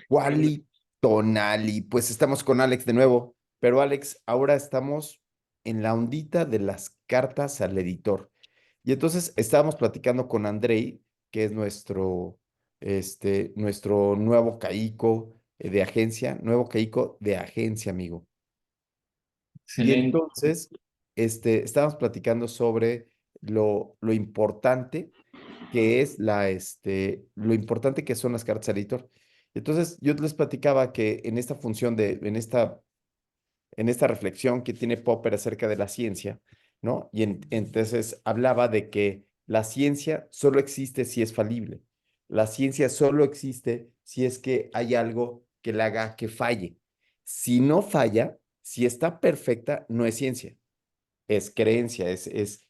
Quali Tonali. Pues estamos con Alex de nuevo, pero Alex, ahora estamos en la ondita de las cartas al editor. Y entonces estábamos platicando con Andrei, que es nuestro nuevo caico de agencia, nuevo caico de agencia, amigo. Y Excelente. entonces, estábamos platicando sobre lo importante que es lo importante que son las cartas al editor. Entonces, yo les platicaba que en esta función en esta reflexión que tiene Popper acerca de la ciencia, ¿no? Entonces hablaba de que la ciencia solo existe si es falible. La ciencia solo existe si es que hay algo que la haga que falle. Si no falla, si está perfecta, no es ciencia, es creencia, es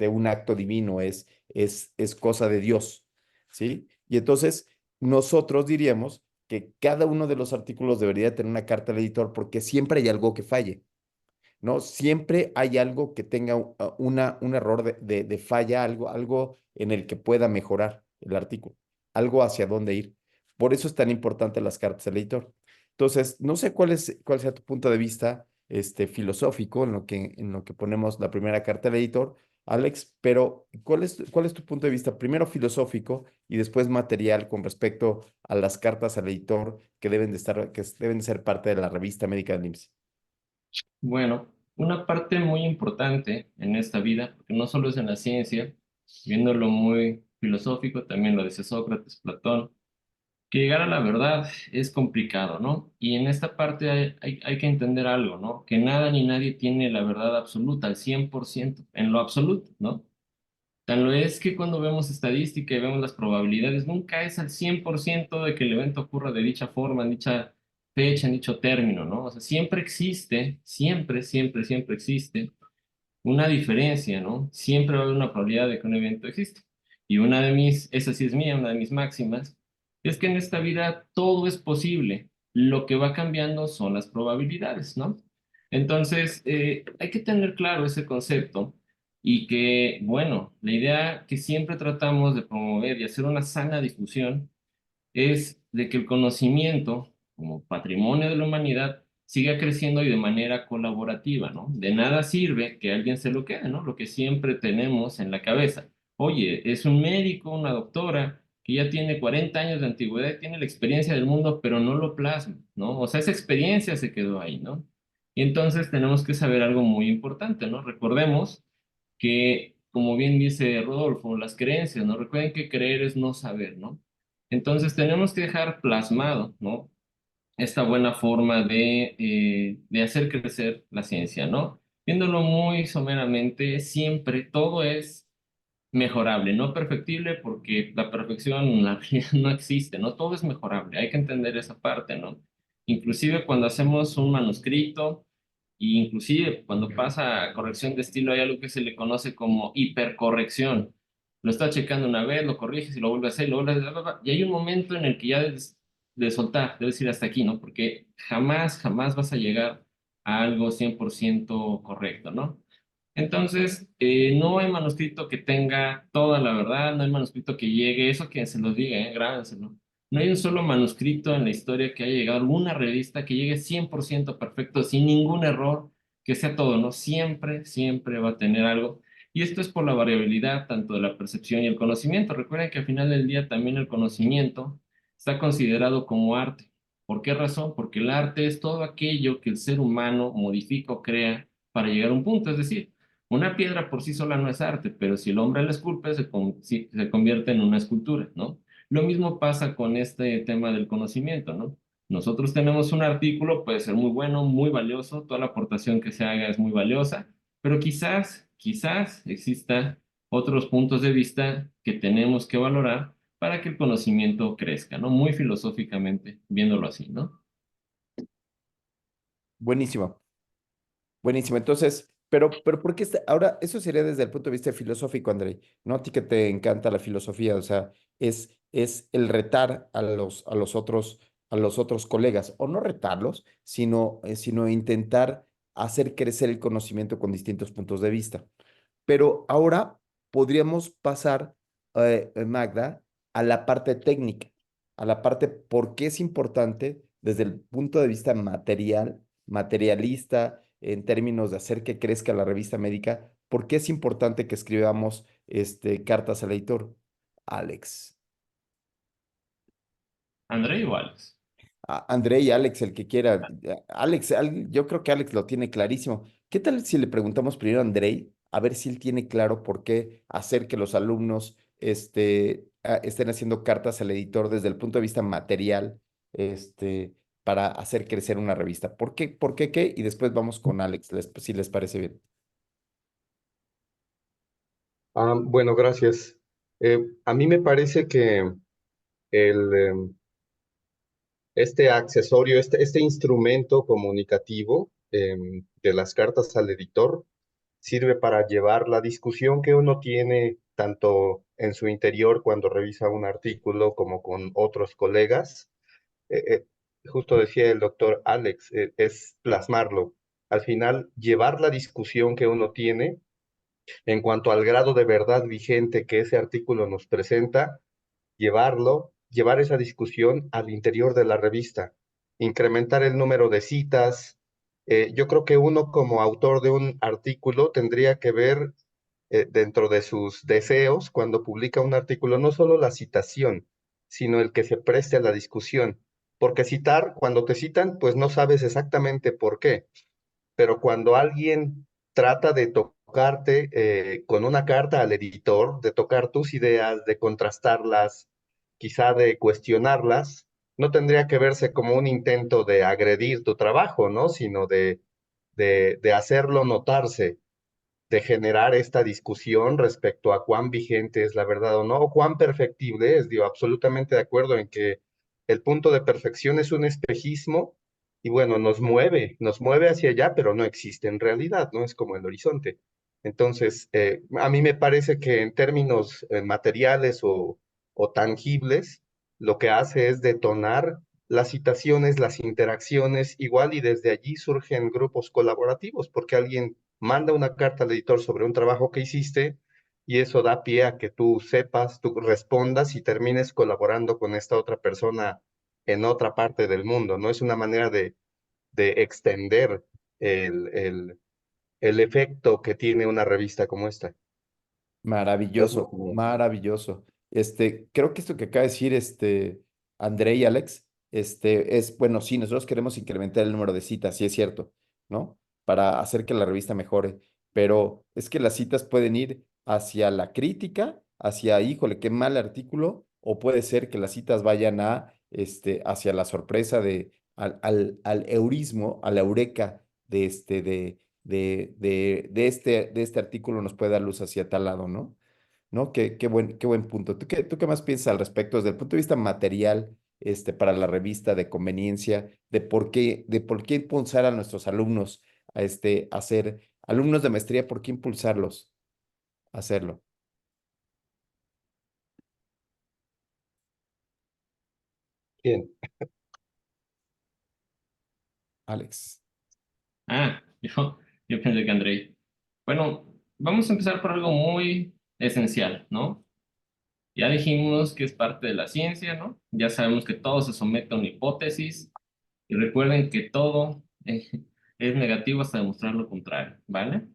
un acto divino, es cosa de Dios, ¿sí? Y entonces nosotros diríamos que cada uno de los artículos debería tener una carta al editor porque siempre hay algo que falle, ¿no? Siempre hay algo que tenga un error de falla, algo en el que pueda mejorar el artículo, algo hacia dónde ir. Por eso es tan importante las cartas del editor. Entonces, no sé cuál sea tu punto de vista filosófico en lo que ponemos la primera carta del editor, Alex, pero cuál es tu punto de vista primero filosófico y después material con respecto a las cartas al editor que que deben de ser parte de la revista médica del IMSS? Bueno, una parte muy importante en esta vida, porque no solo es en la ciencia, viéndolo muy filosófico, también lo dice Sócrates, Platón, que llegar a la verdad es complicado, ¿no? Y en esta parte hay que entender algo, ¿no? Que nada ni nadie tiene la verdad absoluta, al 100% en lo absoluto, ¿no? Tan lo es que cuando vemos estadística y vemos las probabilidades, nunca es al 100% de que el evento ocurra de dicha forma, en dicha fecha, en dicho término, ¿no? O sea, siempre existe, siempre existe una diferencia, ¿no? Siempre va a haber una probabilidad de que un evento existe. Y esa sí es mía, una de mis máximas, es que en esta vida todo es posible. Lo que va cambiando son las probabilidades, ¿no? Entonces, hay que tener claro ese concepto y que, bueno, la idea que siempre tratamos de promover y hacer una sana difusión es de que el conocimiento, como patrimonio de la humanidad, siga creciendo y de manera colaborativa, ¿no? De nada sirve que alguien se lo quede, ¿no? Lo que siempre tenemos en la cabeza. Oye, es un médico, una doctora, que ya tiene 40 años de antigüedad, tiene la experiencia del mundo, pero no lo plasma, ¿no? O sea, esa experiencia se quedó ahí, ¿no? Y entonces tenemos que saber algo muy importante, ¿no? Recordemos que, como bien dice Rodolfo, las creencias, ¿no? Recuerden que creer es no saber, ¿no? Entonces tenemos que dejar plasmado, ¿no? Esta buena forma de hacer crecer la ciencia, ¿no? Viéndolo muy someramente, siempre todo es mejorable, no perfectible, porque la perfección en la realidad no existe, ¿no? Todo es mejorable, hay que entender esa parte, ¿no? Inclusive cuando hacemos un manuscrito, e inclusive cuando pasa a corrección de estilo, hay algo que se le conoce como hipercorrección. Lo estás checando una vez, lo corriges y lo vuelves a hacer, y lo vuelves a hacer, bla, bla, bla, y hay un momento en el que ya debes de soltar, debes ir hasta aquí, ¿no? Porque jamás vas a llegar a algo 100% correcto, ¿no? Entonces, no hay manuscrito que tenga toda la verdad, no hay manuscrito que llegue, eso que se los diga, grábenselo. No hay un solo manuscrito en la historia que haya llegado a alguna revista que llegue 100% perfecto, sin ningún error, que sea todo, ¿no? Siempre va a tener algo. Y esto es por la variabilidad tanto de la percepción y el conocimiento. Recuerden que al final del día también el conocimiento está considerado como arte. ¿Por qué razón? Porque el arte es todo aquello que el ser humano modifica o crea para llegar a un punto. Es decir, una piedra por sí sola no es arte, pero si el hombre la esculpe, se convierte en una escultura, ¿no? Lo mismo pasa con este tema del conocimiento, ¿no? Nosotros tenemos un artículo, puede ser muy bueno, muy valioso, toda la aportación que se haga es muy valiosa, pero quizás exista otros puntos de vista que tenemos que valorar para que el conocimiento crezca, ¿no? Muy filosóficamente, viéndolo así, ¿no? Buenísimo. Buenísimo. Entonces, pero ¿por qué ahora, eso sería desde el punto de vista filosófico, André? ¿No? A ti que te encanta la filosofía, o sea, es el retar a los otros colegas, o no retarlos, sino intentar hacer crecer el conocimiento con distintos puntos de vista. Pero ahora podríamos pasar, Magda, a la parte técnica, a la parte por qué es importante desde el punto de vista materialista, en términos de hacer que crezca la revista médica, por qué es importante que escribamos cartas al editor. Alex. André o Alex. André y Alex, el que quiera. Alex, yo creo que Alex lo tiene clarísimo. ¿Qué tal si le preguntamos primero a André, a ver si él tiene claro por qué hacer que los alumnos estén haciendo cartas al editor desde el punto de vista material, este, para hacer crecer una revista? ¿Por qué? ¿Por qué qué? Y después vamos con Alex, si les parece bien. Bueno, gracias. A mí me parece que este accesorio, este instrumento comunicativo de las cartas al editor sirve para llevar la discusión que uno tiene tanto en su interior cuando revisa un artículo como con otros colegas. Eh, eh, Justo decía el doctor Alex, es plasmarlo. Al final, llevar la discusión que uno tiene en cuanto al grado de verdad vigente que ese artículo nos presenta, llevar esa discusión al interior de la revista, incrementar el número de citas. Yo creo que uno como autor de un artículo tendría que ver dentro de sus deseos cuando publica un artículo no solo la citación, sino el que se preste a la discusión. Porque citar, cuando te citan, pues no sabes exactamente por qué, pero cuando alguien trata de tocarte con una carta al editor, de tocar tus ideas, de contrastarlas, quizá de cuestionarlas, no tendría que verse como un intento de agredir tu trabajo, ¿no? Sino de hacerlo notarse, de generar esta discusión respecto a cuán vigente es la verdad o no, o cuán perfectible es. Digo, absolutamente de acuerdo en que el punto de perfección es un espejismo y bueno, nos mueve hacia allá, pero no existe en realidad, ¿no? Es como el horizonte. Entonces, a mí me parece que en términos materiales o tangibles, lo que hace es detonar las citaciones, las interacciones, igual y desde allí surgen grupos colaborativos, porque alguien manda una carta al editor sobre un trabajo que hiciste y eso da pie a que tú sepas, tú respondas y termines colaborando con esta otra persona en otra parte del mundo, ¿no? Es una manera de extender el, el, el efecto que tiene una revista como esta. Es mi Maravilloso, opinión. maravilloso. Creo que esto que acaba de decir André y Alex, es, bueno, sí, nosotros queremos incrementar el número de citas, sí es cierto, ¿no? Para hacer que la revista mejore, pero es que las citas pueden ir hacia la crítica, hacia, híjole, qué mal artículo, o puede ser que las citas vayan hacia la sorpresa al eurismo, a la eureka de este artículo nos puede dar luz hacia tal lado, ¿no? ¿No? Qué buen punto. ¿Tú qué más piensas al respecto desde el punto de vista material, para la revista, de conveniencia, de por qué impulsar a nuestros alumnos a ser alumnos de maestría? ¿Por qué impulsarlos a hacerlo, Bien. Alex? Yo pensé que André. Bueno, vamos a empezar por algo muy esencial, ¿no? Ya dijimos que es parte de la ciencia, ¿no? Ya sabemos que todo se somete a una hipótesis y recuerden que todo es negativo hasta demostrar lo contrario, ¿vale?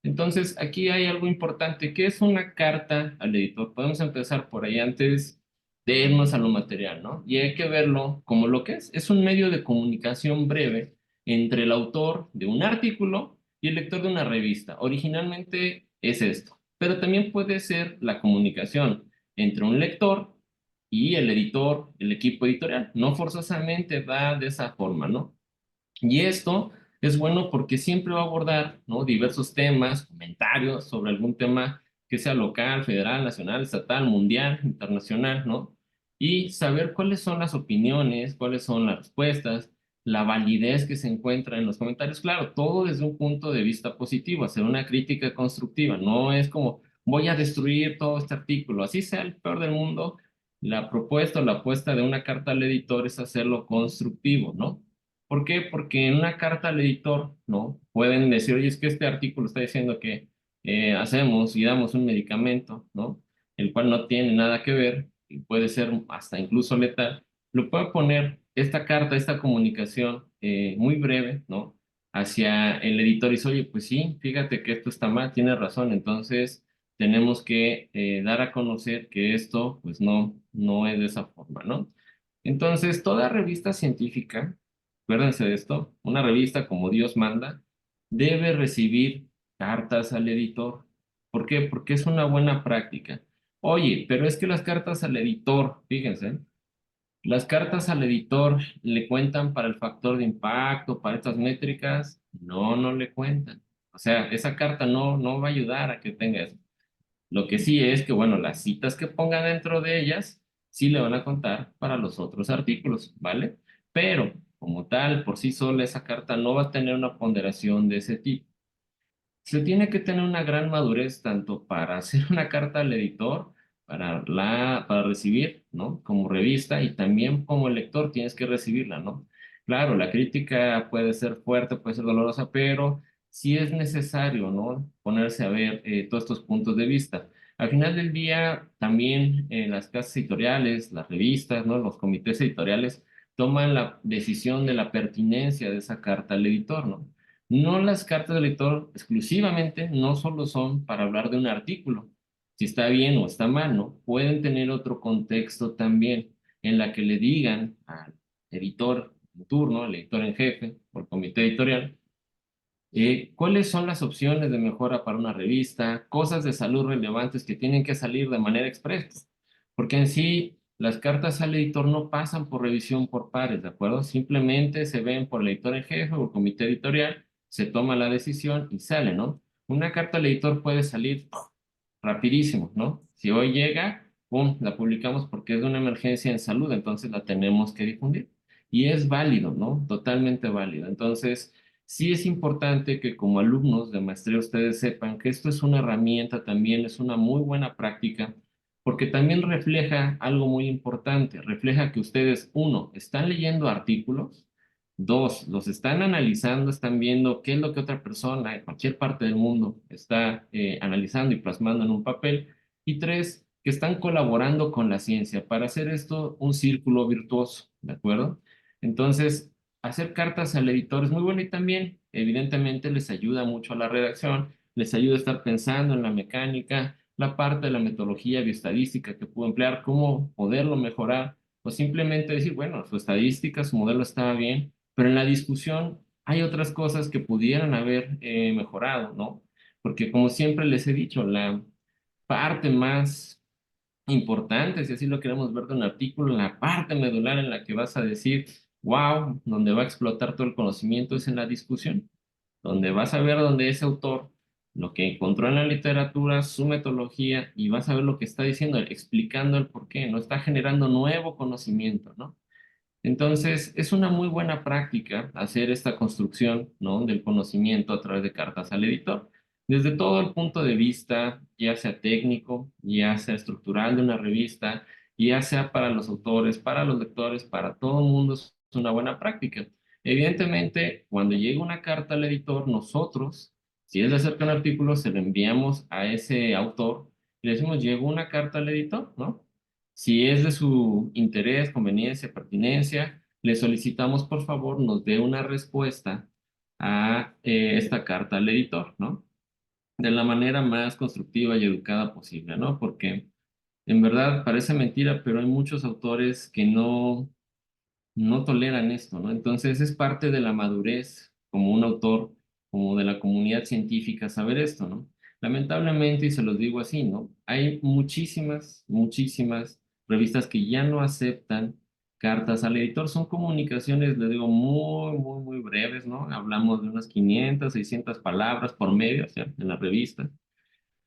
Entonces, aquí hay algo importante, que es una carta al editor. Podemos empezar por ahí antes de irnos a lo material, ¿no? Y hay que verlo como lo que es. Es un medio de comunicación breve entre el autor de un artículo y el lector de una revista. Originalmente es esto, pero también puede ser la comunicación entre un lector y el editor, el equipo editorial. No forzosamente va de esa forma, ¿no? Y esto es bueno porque siempre va a abordar, ¿no? Diversos temas, comentarios sobre algún tema que sea local, federal, nacional, estatal, mundial, internacional, ¿no? Y saber cuáles son las opiniones, cuáles son las respuestas, la validez que se encuentra en los comentarios. Claro, todo desde un punto de vista positivo, hacer una crítica constructiva. No es como voy a destruir todo este artículo, así sea el peor del mundo. La propuesta o la apuesta de una carta al editor es hacerlo constructivo, ¿no? ¿Por qué? Porque en una carta al editor, ¿no? Pueden decir, oye, es que este artículo está diciendo que hacemos y damos un medicamento, ¿no? El cual no tiene nada que ver y puede ser hasta incluso letal. lo puede poner esta carta, esta comunicación muy breve, ¿no? Hacia el editor y dice, oye, pues sí, fíjate que esto está mal, tienes razón, entonces tenemos que dar a conocer que esto, pues no es de esa forma, ¿no? Entonces, toda revista científica, acuérdense de esto, una revista como Dios manda, debe recibir cartas al editor. ¿Por qué? Porque es una buena práctica. Oye, pero es que las cartas al editor, fíjense, las cartas al editor le cuentan para el factor de impacto, para estas métricas, no le cuentan. O sea, esa carta no va a ayudar a que tenga eso. Lo que sí es que, bueno, las citas que ponga dentro de ellas sí le van a contar para los otros artículos, ¿vale? Pero, como tal, por sí sola, esa carta no va a tener una ponderación de ese tipo. Se tiene que tener una gran madurez tanto para hacer una carta al editor, para recibir, ¿no? Como revista y también como lector tienes que recibirla, ¿no? Claro, la crítica puede ser fuerte, puede ser dolorosa, pero sí es necesario, ¿no? Ponerse a ver todos estos puntos de vista. Al final del día, también las casas editoriales, las revistas, ¿no? Los comités editoriales toman la decisión de la pertinencia de esa carta al editor, ¿no? No, las cartas de lector exclusivamente no solo son para hablar de un artículo, si está bien o está mal, ¿no? Pueden tener otro contexto también en la que le digan al editor en turno, al editor en jefe o al comité editorial, cuáles son las opciones de mejora para una revista, cosas de salud relevantes que tienen que salir de manera expresa, porque en sí las cartas al editor no pasan por revisión por pares, ¿de acuerdo? Simplemente se ven por el editor en jefe o el comité editorial, se toma la decisión y sale, ¿no? Una carta al editor puede salir rapidísimo, ¿no? Si hoy llega, ¡pum!, la publicamos porque es de una emergencia en salud, entonces la tenemos que difundir. Y es válido, ¿no? Totalmente válido. Entonces, sí es importante que como alumnos de maestría ustedes sepan que esto es una herramienta también, es una muy buena práctica, porque también refleja algo muy importante, refleja que ustedes, uno, están leyendo artículos, dos, los están analizando, están viendo qué es lo que otra persona en cualquier parte del mundo está analizando y plasmando en un papel. Y tres, que están colaborando con la ciencia para hacer esto un círculo virtuoso, ¿de acuerdo? Entonces, hacer cartas al editor es muy bueno y también, evidentemente, les ayuda mucho a la redacción, les ayuda a estar pensando en la mecánica, la parte de la metodología bioestadística que puedo emplear, cómo poderlo mejorar, o simplemente decir, bueno, su estadística, su modelo estaba bien, pero en la discusión hay otras cosas que pudieran haber mejorado, ¿no? Porque como siempre les he dicho, la parte más importante, si así lo queremos ver de un artículo, la parte medular en la que vas a decir, wow, donde va a explotar todo el conocimiento es en la discusión, donde vas a ver donde ese autor, lo que encontró en la literatura, su metodología, y vas a ver lo que está diciendo, explicando el por qué, no está generando nuevo conocimiento, ¿no? Entonces, es una muy buena práctica hacer esta construcción, ¿no?, del conocimiento a través de cartas al editor, desde todo el punto de vista, ya sea técnico, ya sea estructural de una revista, ya sea para los autores, para los lectores, para todo el mundo es una buena práctica. Evidentemente, cuando llega una carta al editor, nosotros, si es de acerca de un artículo, se lo enviamos a ese autor y le decimos, llegó una carta al editor, ¿no? Si es de su interés, conveniencia, pertinencia, le solicitamos por favor nos dé una respuesta a esta carta al editor, ¿no? De la manera más constructiva y educada posible, ¿no? Porque en verdad parece mentira, pero hay muchos autores que no toleran esto, ¿no? Entonces es parte de la madurez como un autor, como de la comunidad científica, saber esto, ¿no? Lamentablemente, y se los digo así, ¿no? Hay muchísimas revistas que ya no aceptan cartas al editor. Son comunicaciones, les digo, muy breves, ¿no? Hablamos de unas 500, 600 palabras por medio, o sea, en la revista.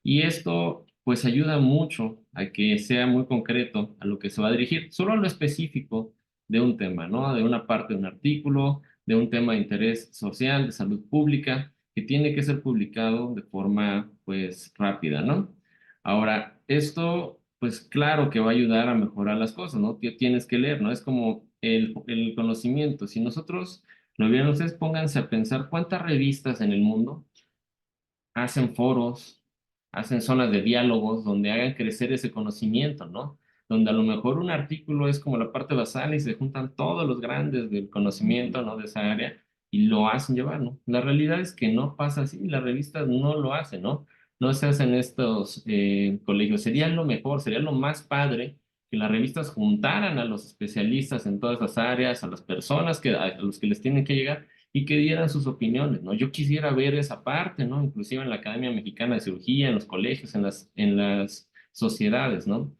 Y esto pues ayuda mucho a que sea muy concreto a lo que se va a dirigir, solo a lo específico de un tema, ¿no? De una parte de un artículo, de un tema de interés social, de salud pública, que tiene que ser publicado de forma pues rápida, ¿no? Ahora, esto pues claro que va a ayudar a mejorar las cosas, ¿no? Que tienes que leer, ¿no? Es como el conocimiento. Si nosotros lo vieran, ustedes pónganse a pensar cuántas revistas en el mundo hacen foros, hacen zonas de diálogos donde hagan crecer ese conocimiento, ¿no? donde a lo mejor un artículo es como la parte basal y se juntan todos los grandes del conocimiento, ¿no? De esa área y lo hacen llevar, ¿no? La realidad es que no pasa así, las revistas no lo hacen, ¿no? No se hacen estos colegios. Sería lo mejor, sería lo más padre que las revistas juntaran a los especialistas en todas esas áreas, a las personas a los que les tienen que llegar y que dieran sus opiniones, ¿no? Yo quisiera ver esa parte, ¿no? Inclusive en la Academia Mexicana de Cirugía, en los colegios, en las sociedades, ¿no?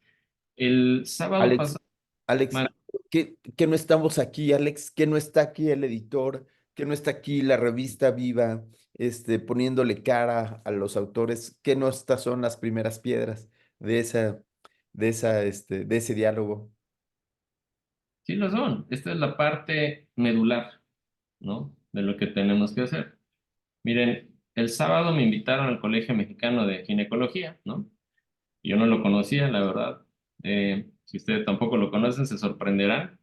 El sábado Alex, pasado, Alex, ¿qué no estamos aquí, Alex? ¿Qué no está aquí el editor? ¿Qué no está aquí la revista Viva, poniéndole cara a los autores? ¿Qué no estas son las primeras piedras de de ese diálogo? sí lo son. Esta es la parte medular, ¿no? De lo que tenemos que hacer. Miren, el sábado me invitaron al Colegio Mexicano de Ginecología, ¿no? Yo no lo conocía, la verdad. Si ustedes tampoco lo conocen, se sorprenderán,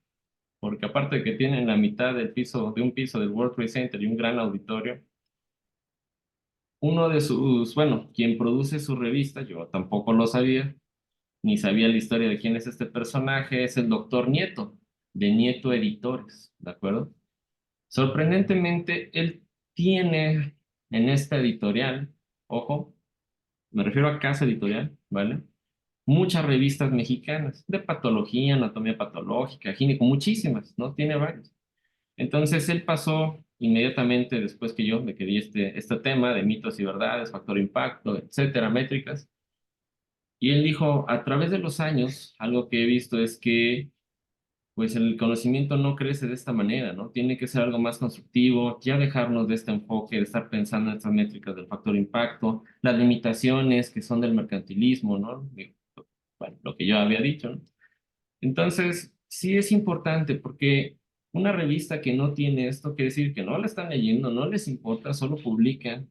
porque aparte de que tienen la mitad del piso, de un piso del World Trade Center y un gran auditorio, uno de sus, bueno, quien produce su revista, yo tampoco lo sabía, ni sabía la historia de quién es este personaje, es el doctor Nieto, de Nieto Editores, ¿de acuerdo? Sorprendentemente, él tiene en esta editorial, ojo, me refiero a casa editorial, ¿vale? Muchas revistas mexicanas de patología, anatomía patológica, gineco, muchísimas, ¿no? Tiene varias. Entonces él pasó inmediatamente después que yo me quedé este tema de mitos y verdades, factor impacto, etcétera, métricas. Y él dijo, a través de los años, algo que he visto es que pues el conocimiento no crece de esta manera, ¿no? Tiene que ser algo más constructivo, ya dejarnos de este enfoque, de estar pensando en estas métricas del factor impacto, las limitaciones que son del mercantilismo, ¿no? Bueno, lo que yo había dicho, ¿no? Entonces, sí es importante porque una revista que no tiene esto quiere decir que no la están leyendo, no les importa, solo publican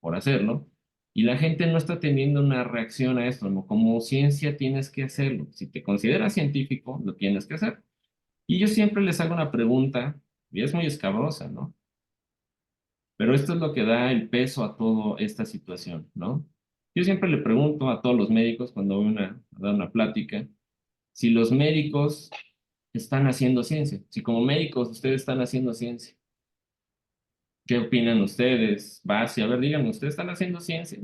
por hacerlo, y la gente no está teniendo una reacción a esto, ¿no? Como ciencia tienes que hacerlo. Si te consideras científico, lo tienes que hacer. Y yo siempre les hago una pregunta, y es muy escabrosa, ¿no? Pero esto es lo que da el peso a toda esta situación, ¿no? Yo siempre le pregunto a todos los médicos cuando voy a dar una plática, si los médicos están haciendo ciencia, si como médicos ustedes están haciendo ciencia, ¿qué opinan ustedes? Vas y a ver, díganme, ¿ustedes están haciendo ciencia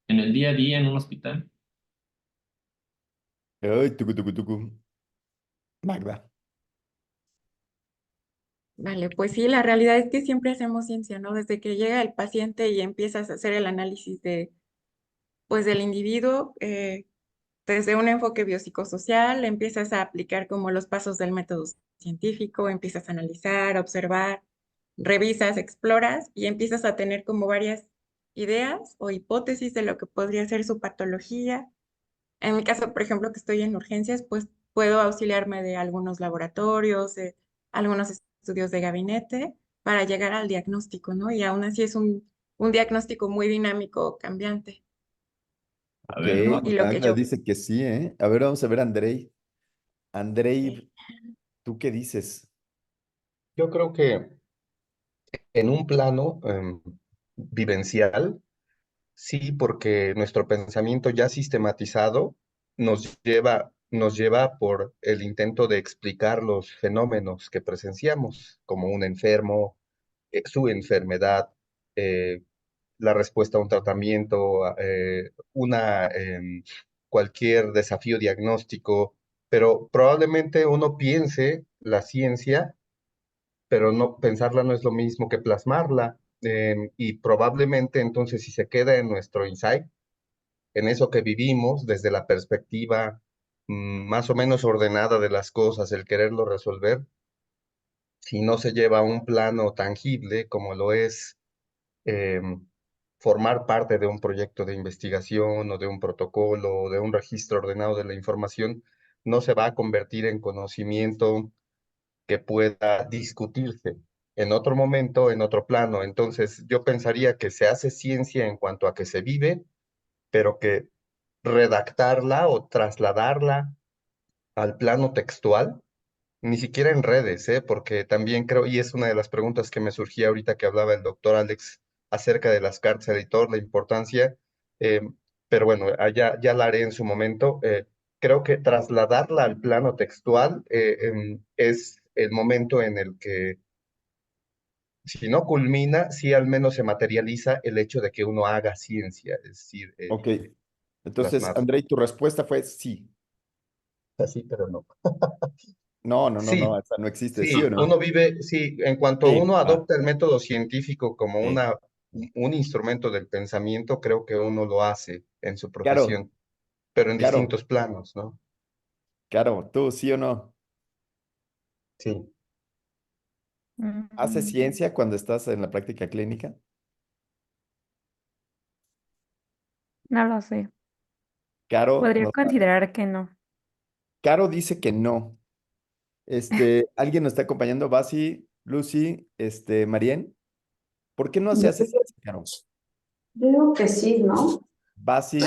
en el día a día en un hospital? Ay, tucu, tucu, tucu. Magda. Vale, pues sí, la realidad es que siempre hacemos ciencia, ¿no? Desde que llega el paciente y empiezas a hacer el análisis de, pues, del individuo, desde un enfoque biopsicosocial, empiezas a aplicar como los pasos del método científico, empiezas a analizar, observar, revisas, exploras y empiezas a tener como varias ideas o hipótesis de lo que podría ser su patología. En mi caso, por ejemplo, que estoy en urgencias, pues puedo auxiliarme de algunos laboratorios, de algunos estudios de gabinete para llegar al diagnóstico, ¿no? Y aún así es un diagnóstico muy dinámico, cambiante, A Ok, ver, ¿no? Y lo que Magda yo, dice que sí, ¿eh? A ver, vamos a ver, Andrei. eh, Andrei, ¿tú qué dices? Yo creo que en un plano vivencial, sí, porque nuestro pensamiento ya sistematizado nos lleva por el intento de explicar los fenómenos que presenciamos, como un enfermo, su enfermedad, eh, la respuesta a un tratamiento, cualquier desafío diagnóstico, pero probablemente uno piense la ciencia, pero no pensarla no es lo mismo que plasmarla. Y probablemente entonces si se queda en nuestro insight, en eso que vivimos desde la perspectiva más o menos ordenada de las cosas, el quererlo resolver, si no se lleva a un plano tangible como lo es formar parte de un proyecto de investigación o de un protocolo o de un registro ordenado de la información, no se va a convertir en conocimiento que pueda discutirse en otro momento, en otro plano. Entonces, yo pensaría que se hace ciencia en cuanto a que se vive, pero que redactarla o trasladarla al plano textual, ni siquiera en redes, ¿eh? Porque también creo, y es una de las preguntas que me surgía ahorita que hablaba el doctor Alex acerca de las cartas de editor, la importancia, eh, pero bueno, allá ya la haré en su momento. creo que trasladarla al plano textual es el momento en el que, si no culmina, sí al menos se materializa el hecho de que uno haga ciencia, es decir, Ok. Entonces, plasmarla. Andrei, tu respuesta fue sí. Así, pero no. No, no, no, no, Sí, esa no existe, ¿sí o sí, no? uno vive, sí, en cuanto Sí, uno ah, adopta el método científico como sí. un instrumento del pensamiento, creo que uno lo hace en su Claro, profesión, pero en claro, distintos planos, ¿no? claro, tú, ¿sí o no? Sí. ¿Haces Mm, ciencia cuando estás en la práctica clínica? No lo sé. Caro, Podría considerar que no. Caro dice que no. ¿Alguien nos está acompañando? Basi, Lucy, Marien. ¿Por qué no se Yo hace ciencia, Caro? digo que sí, ¿no? Basi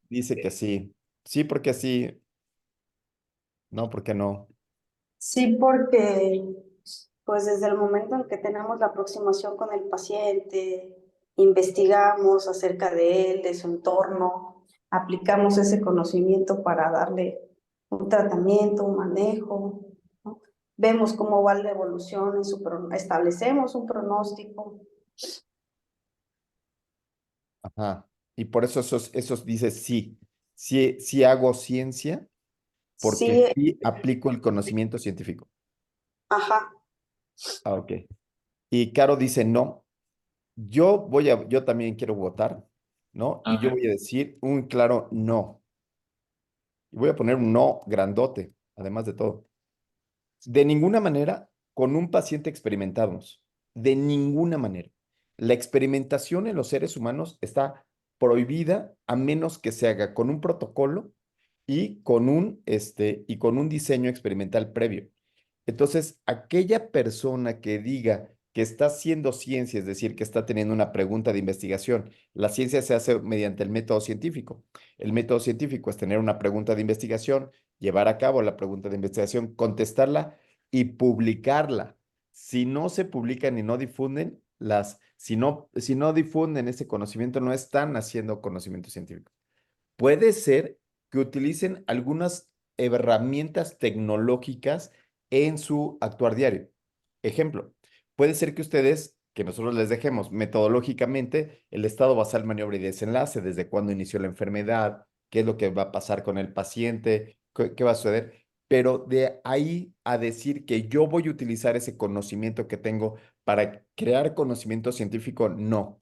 dice que sí. Sí, porque sí. No, porque no. Sí, porque pues desde el momento en que tenemos la aproximación con el paciente, investigamos acerca de él, de su entorno, aplicamos ese conocimiento para darle un tratamiento, un manejo, ¿no? Vemos cómo va la evolución, establecemos un pronóstico. Ajá. Y por eso esos dice sí. Sí, sí hago ciencia porque Sí, sí aplico el conocimiento científico. ajá, Ah, ok. Y Caro dice no. Yo también quiero votar, ¿no? A Y yo ver, voy a decir un claro no. Y voy a poner un no grandote, además de todo. De ninguna manera con un paciente experimentados. De ninguna manera. La experimentación en los seres humanos está prohibida a menos que se haga con un protocolo y con un diseño experimental previo. Entonces, aquella persona que diga que está haciendo ciencia, es decir, que está teniendo una pregunta de investigación, la ciencia se hace mediante el método científico. El método científico es tener una pregunta de investigación, llevar a cabo la pregunta de investigación, contestarla y publicarla. Si no se publican y no difunden, si no difunden ese conocimiento, no están haciendo conocimiento científico. Puede ser que utilicen algunas herramientas tecnológicas en su actuar diario. Ejemplo, puede ser que ustedes, que nosotros les dejemos metodológicamente el estado basal, maniobra y desenlace, desde cuándo inició la enfermedad, qué es lo que va a pasar con el paciente, qué va a suceder, pero de ahí a decir que yo voy a utilizar ese conocimiento que tengo para crear conocimiento científico, no.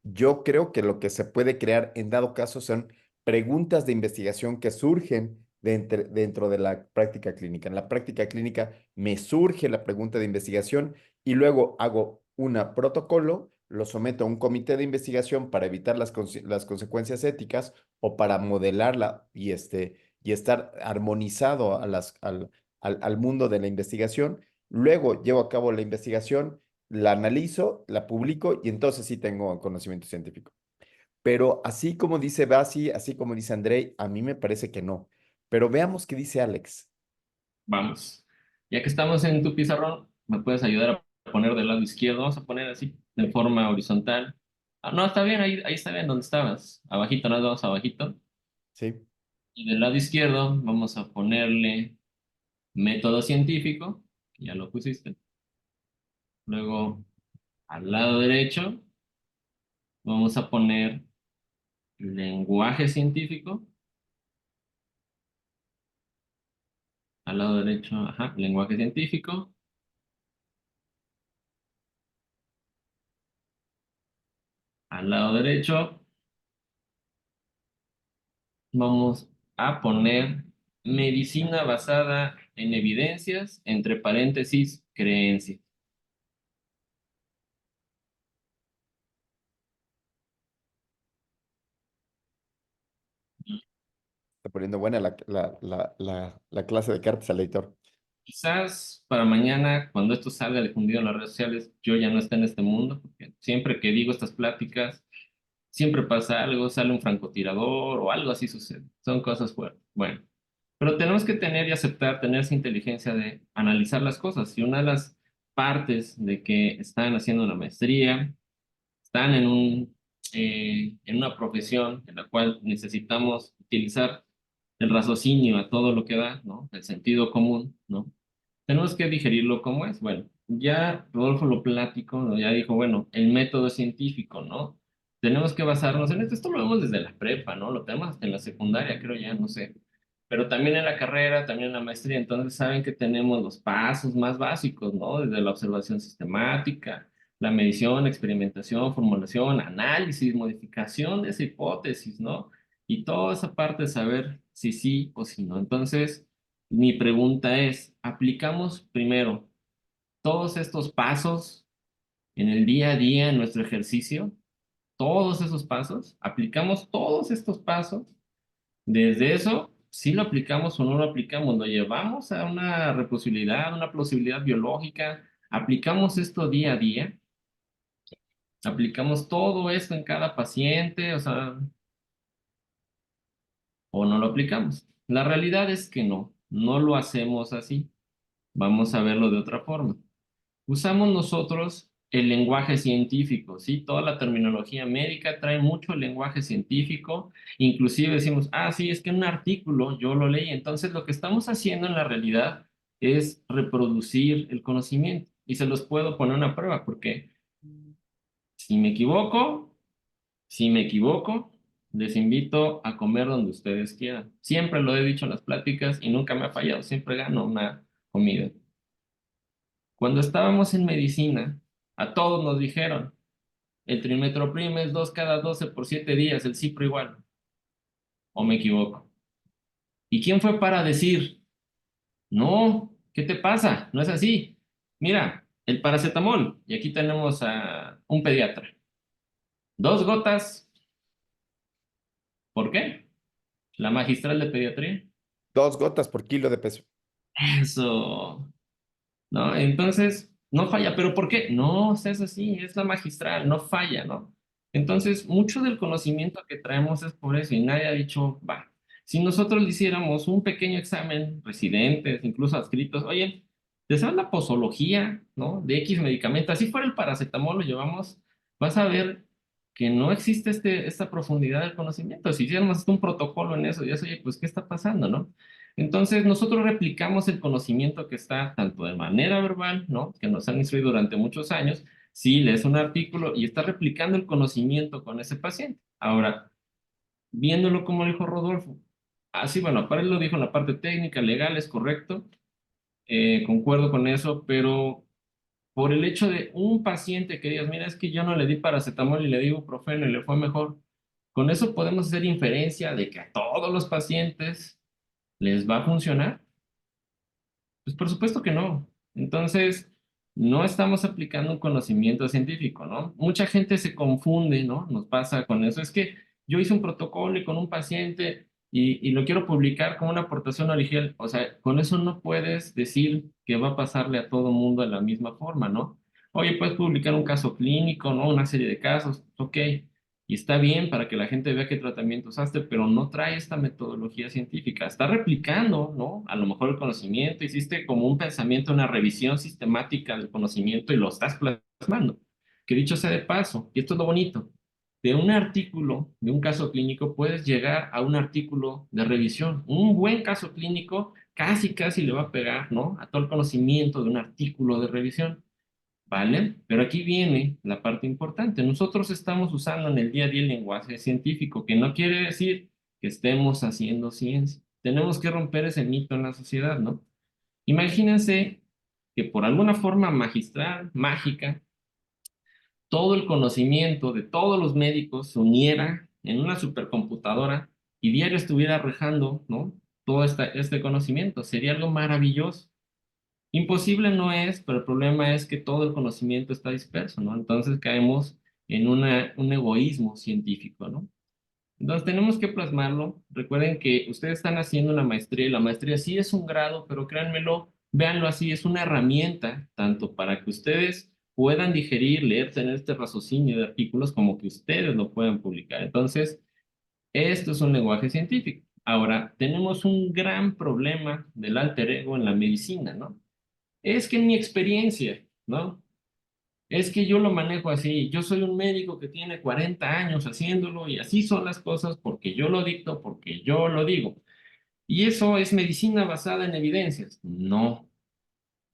Yo creo que lo que se puede crear en dado caso son preguntas de investigación que surgen dentro de la práctica clínica. En la práctica clínica me surge la pregunta de investigación y luego hago un protocolo, lo someto a un comité de investigación para evitar las consecuencias éticas o para modelarla y estar armonizado al mundo de la investigación. Luego llevo a cabo la investigación, la analizo, la publico y entonces sí tengo conocimiento científico. Pero así como dice Basi, así como dice Andrei, a mí me parece que no. Pero veamos qué dice Alex. vamos. Ya que estamos en tu pizarrón, ¿me puedes ayudar a poner del lado izquierdo? Vamos a poner así, de forma horizontal. Ah, no, está bien, ahí está bien donde estabas. Abajito, nada más abajito. ¿Sí? Y del lado izquierdo vamos a ponerle método científico, que ya lo pusiste. Luego, al lado derecho, vamos a poner lenguaje científico. Al lado derecho, ajá, lenguaje científico. Al lado derecho, vamos a poner medicina basada en evidencias, entre paréntesis, creencias. Está poniendo buena la clase de cartas al lector. Quizás para mañana, cuando esto salga difundido en las redes sociales, yo ya no esté en este mundo, porque siempre que digo estas pláticas, siempre pasa algo, sale un francotirador o algo así sucede. Son cosas fuertes. Bueno, pero tenemos que tener y aceptar, tener esa inteligencia de analizar las cosas. Y una de las partes de que están haciendo una maestría, están en una profesión en la cual necesitamos utilizar el raciocinio a todo lo que da, ¿no? El sentido común, ¿no? Tenemos que digerirlo como es. Bueno, ya Rodolfo lo plático, ¿no? Ya dijo, bueno, el método científico, ¿no? Tenemos que basarnos en esto. Esto lo vemos desde la prepa, ¿no? Lo tenemos hasta en la secundaria, creo ya, no sé. Pero también en la carrera, también en la maestría. Entonces saben que tenemos los pasos más básicos, ¿no? Desde la observación sistemática, la medición, experimentación, formulación, análisis, modificación de esa hipótesis, ¿no? Y toda esa parte de saber si sí o si no. Entonces, mi pregunta es, ¿aplicamos primero todos estos pasos en el día a día, en nuestro ejercicio? Todos esos pasos, ¿aplicamos todos estos pasos? Desde eso, si lo aplicamos o no lo aplicamos, lo llevamos a una reposibilidad, una plausibilidad biológica, aplicamos esto día a día, aplicamos todo esto en cada paciente, o sea, o no lo aplicamos. La realidad es que no, no lo hacemos así. Vamos a verlo de otra forma. Usamos nosotros el lenguaje científico, ¿sí? Toda la terminología médica trae mucho lenguaje científico, inclusive decimos, ah, sí, es que en un artículo yo lo leí, entonces lo que estamos haciendo en la realidad es reproducir el conocimiento y se los puedo poner una prueba, porque si me equivoco, si me equivoco, les invito a comer donde ustedes quieran. Siempre lo he dicho en las pláticas y nunca me ha fallado, siempre gano una comida. Cuando estábamos en medicina, a todos nos dijeron, el trimestoprim es 2 cada 12 por 7 días, el cipro igual. ¿O me equivoco? ¿Y quién fue para decir, no, qué te pasa? No es así. Mira, el paracetamol, y aquí tenemos a un pediatra. 2 gotas, ¿por qué? La magistral de pediatría. 2 gotas por kilo de peso. Eso. ¿No? Entonces, no falla, pero ¿por qué? No, o sea, es así, es la magistral, no falla, ¿no? Entonces, mucho del conocimiento que traemos es por eso y nadie ha dicho, va, si nosotros le hiciéramos un pequeño examen, residentes, incluso adscritos, oye, ¿te sabes la posología, ¿no? De X medicamento, así fuera el paracetamol, lo llevamos, vas a ver que no existe esta profundidad del conocimiento. Si hiciéramos hasta un protocolo en eso, ya oye, pues, ¿qué está pasando, no? Entonces, nosotros replicamos el conocimiento que está tanto de manera verbal, ¿no? Que nos han instruido durante muchos años. Si lees un artículo y estás replicando el conocimiento con ese paciente. Ahora, viéndolo como dijo Rodolfo, así, bueno, aparte lo dijo en la parte técnica, legal, es correcto, concuerdo con eso, pero por el hecho de un paciente que digas, mira, es que yo no le di paracetamol y le di ibuprofeno y le fue mejor, con eso podemos hacer inferencia de que a todos los pacientes les va a funcionar. Pues por supuesto que no. Entonces, no estamos aplicando un conocimiento científico, ¿no? Mucha gente se confunde, ¿no? Nos pasa con eso. Es que yo hice un protocolo y con un paciente y lo quiero publicar como una aportación original. O sea, con eso no puedes decir que va a pasarle a todo mundo de la misma forma, ¿no? Oye, puedes publicar un caso clínico, ¿no? Una serie de casos, ok. Y está bien para que la gente vea qué tratamiento usaste, pero no trae esta metodología científica. Está replicando, ¿no? A lo mejor el conocimiento, hiciste como un pensamiento, una revisión sistemática del conocimiento y lo estás plasmando. Que dicho sea de paso, y esto es lo bonito, de un artículo, de un caso clínico, puedes llegar a un artículo de revisión. Un buen caso clínico casi le va a pegar, ¿no? A todo el conocimiento de un artículo de revisión. ¿Vale? Pero aquí viene la parte importante. Nosotros estamos usando en el día a día el lenguaje científico, que no quiere decir que estemos haciendo ciencia. Tenemos que romper ese mito en la sociedad, ¿no? Imagínense que por alguna forma magistral, mágica, todo el conocimiento de todos los médicos se uniera en una supercomputadora y diario estuviera arrojando, ¿no? Todo este conocimiento. Sería algo maravilloso. Imposible no es, pero el problema es que todo el conocimiento está disperso, ¿no? Entonces caemos en un egoísmo científico, ¿no? Entonces tenemos que plasmarlo. Recuerden que ustedes están haciendo una maestría y la maestría sí es un grado, pero créanmelo, véanlo así, es una herramienta tanto para que ustedes puedan digerir, leer, tener este raciocinio de artículos como que ustedes lo puedan publicar. Entonces, esto es un lenguaje científico. Ahora, tenemos un gran problema del alter ego en la medicina, ¿no? Es que en mi experiencia, ¿no? Es que yo lo manejo así. Yo soy un médico que tiene 40 años haciéndolo y así son las cosas porque yo lo dicto, porque yo lo digo. Y eso es medicina basada en evidencias. No,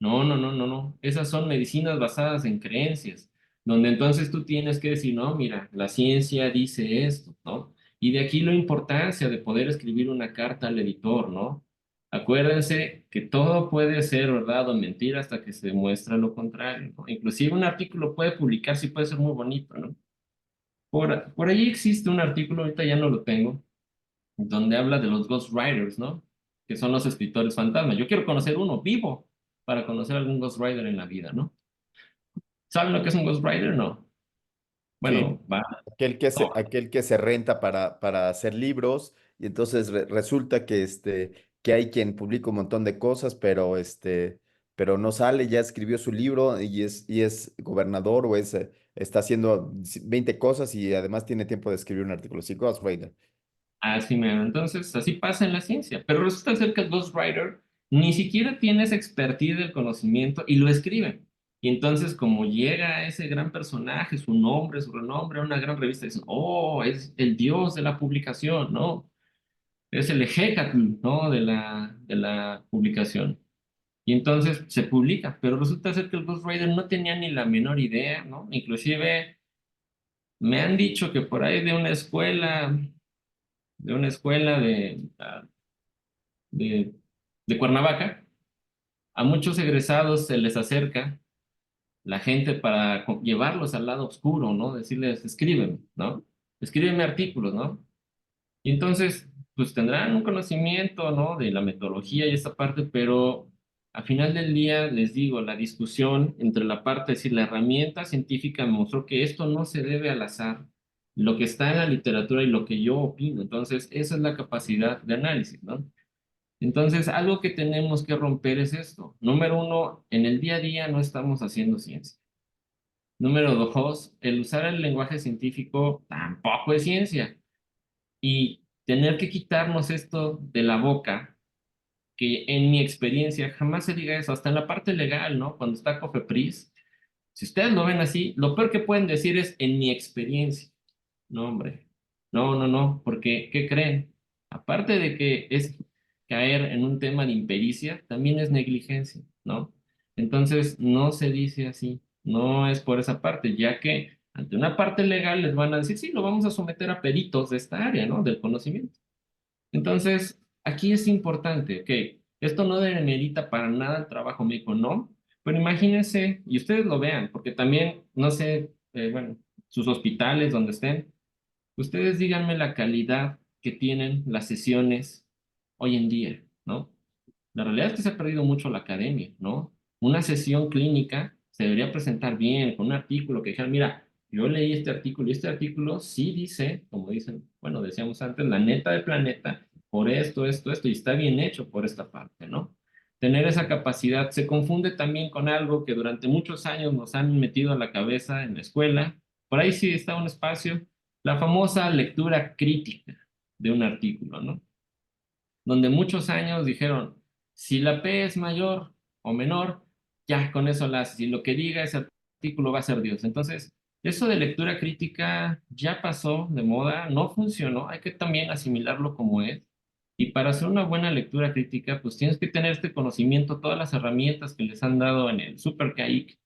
no, no, no, no, no. Esas son medicinas basadas en creencias, donde entonces tú tienes que decir, no, mira, la ciencia dice esto, ¿no? Y de aquí la importancia de poder escribir una carta al editor, ¿no? Acuérdense que todo puede ser verdad o mentira hasta que se demuestra lo contrario, ¿no? Inclusive un artículo puede publicarse y puede ser muy bonito, ¿no? Por ahí existe un artículo, ahorita ya no lo tengo, donde habla de los ghostwriters, ¿no? Que son los escritores fantasmas. Yo quiero conocer uno vivo para conocer algún ghostwriter en la vida, ¿no? ¿Saben lo que es un ghostwriter? No. Sí, Bueno, va. No. aquel que se renta para hacer libros y entonces resulta que, que hay quien publica un montón de cosas, pero, pero no sale, ya escribió su libro y es gobernador o está haciendo 20 cosas y además tiene tiempo de escribir un artículo. Sí, ghostwriter. Así me entonces, así pasa en la ciencia. Pero resulta ser que el ghostwriter ni siquiera tiene esa expertise del conocimiento y lo escribe. Y entonces, como llega a ese gran personaje, su nombre, su renombre, a una gran revista, dicen, oh, es el dios de la publicación, ¿no? Es el ejecatl, ¿no? De la publicación. Y entonces se publica, pero resulta ser que el ghostwriter no tenía ni la menor idea, ¿no? Inclusive me han dicho que por ahí de una escuela de, de Cuernavaca, a muchos egresados se les acerca la gente para llevarlos al lado oscuro, ¿no? Decirles, escríbeme, ¿no? Escríbeme artículos, ¿no? Y entonces, pues tendrán un conocimiento, ¿no? De la metodología y esta parte, pero al final del día, les digo, la discusión entre la parte, es decir, la herramienta científica me mostró que esto no se debe al azar, lo que está en la literatura y lo que yo opino. Entonces, esa es la capacidad de análisis, ¿no? Entonces, algo que tenemos que romper es esto. Número uno, en el día a día no estamos haciendo ciencia. Número dos, el usar el lenguaje científico tampoco es ciencia. Y tener que quitarnos esto de la boca, que en mi experiencia jamás se diga eso, hasta en la parte legal, ¿no? Cuando está COFEPRIS, si ustedes lo ven así, lo peor que pueden decir es en mi experiencia. No, hombre. No, no, no, porque ¿qué creen? Aparte de que es caer en un tema de impericia, también es negligencia, ¿no? Entonces, no se dice así, no es por esa parte, ya que ante una parte legal les van a decir, sí, lo vamos a someter a peritos de esta área, ¿no? Del conocimiento. Entonces, aquí es importante, ok, esto no demerita para nada el trabajo médico, no, pero imagínense, y ustedes lo vean, porque también, no sé, bueno, sus hospitales donde estén, ustedes díganme la calidad que tienen las sesiones hoy en día, ¿no? La realidad es que se ha perdido mucho la academia, ¿no? Una sesión clínica se debería presentar bien, con un artículo que dijera, mira, yo leí este artículo y este artículo sí dice, como dicen, bueno, decíamos antes, la neta del planeta, por esto, esto, esto, y está bien hecho por esta parte, ¿no? Tener esa capacidad se confunde también con algo que durante muchos años nos han metido a la cabeza en la escuela. Por ahí sí está un espacio, la famosa lectura crítica de un artículo, ¿no? Donde muchos años dijeron, si la P es mayor o menor, ya con eso la haces, y lo que diga ese artículo va a ser Dios. Entonces, eso de lectura crítica ya pasó de moda, no funcionó, hay que también asimilarlo como es. Y para hacer una buena lectura crítica, pues tienes que tener este conocimiento, todas las herramientas que les han dado en el Super CAIC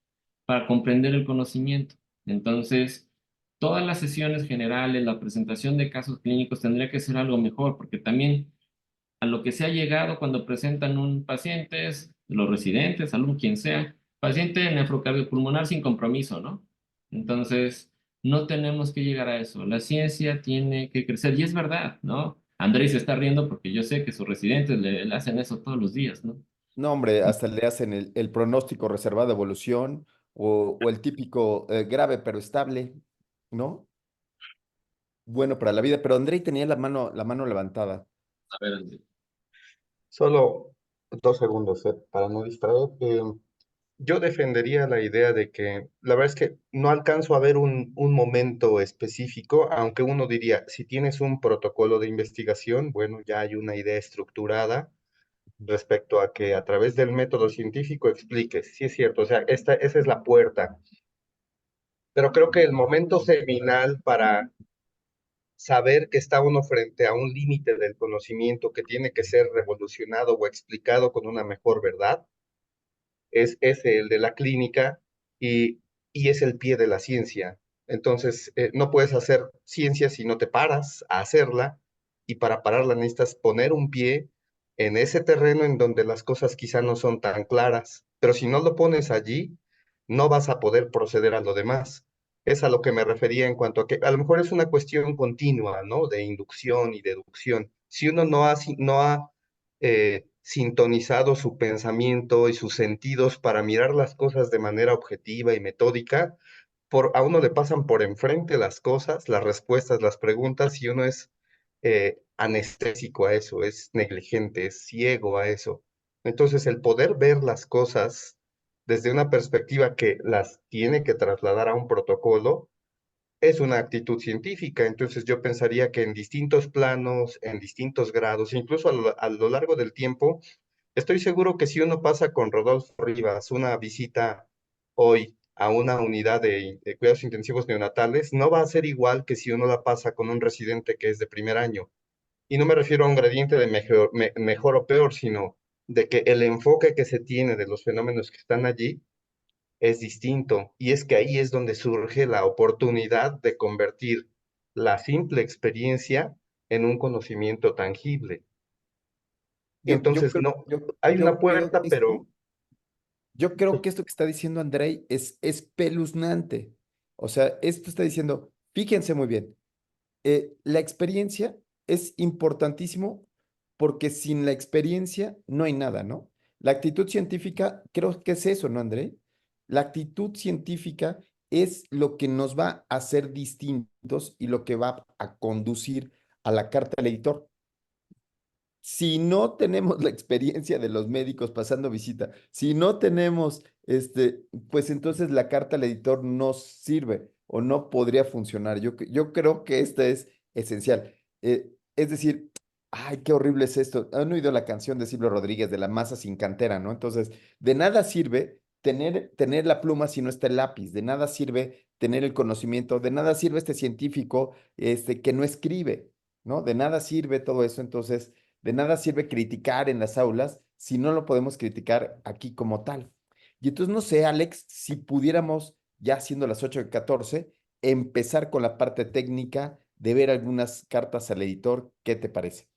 para comprender el conocimiento. Entonces, todas las sesiones generales, la presentación de casos clínicos tendría que ser algo mejor, porque también a lo que se ha llegado cuando presentan un paciente, los residentes, algún quien sea, paciente nefrocardiopulmonar sin compromiso, ¿no? Entonces, no tenemos que llegar a eso. La ciencia tiene que crecer, y es verdad, ¿no? Andrés se está riendo porque yo sé que sus residentes le hacen eso todos los días, ¿no? No, hombre, hasta le hacen el pronóstico reservado de evolución o el típico grave pero estable, ¿no? Bueno para la vida, pero Andrei tenía la mano levantada. A ver, Andrés. Solo 2 segundos, para no distraer. Yo defendería la idea de que la verdad es que no alcanzo a ver un momento específico, aunque uno diría, si tienes un protocolo de investigación, bueno, ya hay una idea estructurada respecto a que a través del método científico expliques. Sí es cierto, o sea, esa es la puerta. Pero creo que el momento seminal para saber que está uno frente a un límite del conocimiento que tiene que ser revolucionado o explicado con una mejor verdad, es ese el de la clínica y es el pie de la ciencia. Entonces, no puedes hacer ciencia si no te paras a hacerla y para pararla necesitas poner un pie en ese terreno en donde las cosas quizá no son tan claras, pero si no lo pones allí, no vas a poder proceder a lo demás. Es a lo que me refería en cuanto a que a lo mejor es una cuestión continua, ¿no? De inducción y deducción. Si uno no ha sintonizado su pensamiento y sus sentidos para mirar las cosas de manera objetiva y metódica, a uno le pasan por enfrente las cosas, las respuestas, las preguntas, y uno es anestésico a eso, es negligente, es ciego a eso. Entonces, el poder ver las cosas desde una perspectiva que las tiene que trasladar a un protocolo, es una actitud científica. Entonces yo pensaría que en distintos planos, en distintos grados, incluso a lo largo del tiempo, estoy seguro que si uno pasa con Rodolfo Rivas una visita hoy a una unidad de cuidados intensivos neonatales, no va a ser igual que si uno la pasa con un residente que es de primer año. Y no me refiero a un gradiente de mejor o peor, sino de que el enfoque que se tiene de los fenómenos que están allí es distinto. Y es que ahí es donde surge la oportunidad de convertir la simple experiencia en un conocimiento tangible. Entonces, no, hay una Yo creo puerta, que pero yo creo que esto que está diciendo Andrei es espeluznante. O sea, esto está diciendo, fíjense muy bien, la experiencia es importantísimo porque sin la experiencia no hay nada, ¿no? La actitud científica, creo que es eso, ¿no, André? La actitud científica es lo que nos va a hacer distintos y lo que va a conducir a la carta al editor. Si no tenemos la experiencia de los médicos pasando visita, si no tenemos, pues entonces la carta al editor no sirve o no podría funcionar. Yo creo que esta es esencial. Es decir, ay, qué horrible es esto. Han oído la canción de Silvio Rodríguez de la masa sin cantera, ¿no? Entonces, de nada sirve tener la pluma si no está el lápiz, de nada sirve tener el conocimiento, de nada sirve este científico, que no escribe, ¿no? De nada sirve todo eso. Entonces, de nada sirve criticar en las aulas si no lo podemos criticar aquí como tal. Y entonces no sé, Alex, si pudiéramos, ya siendo las 8:14, empezar con la parte técnica de ver algunas cartas al editor. ¿Qué te parece?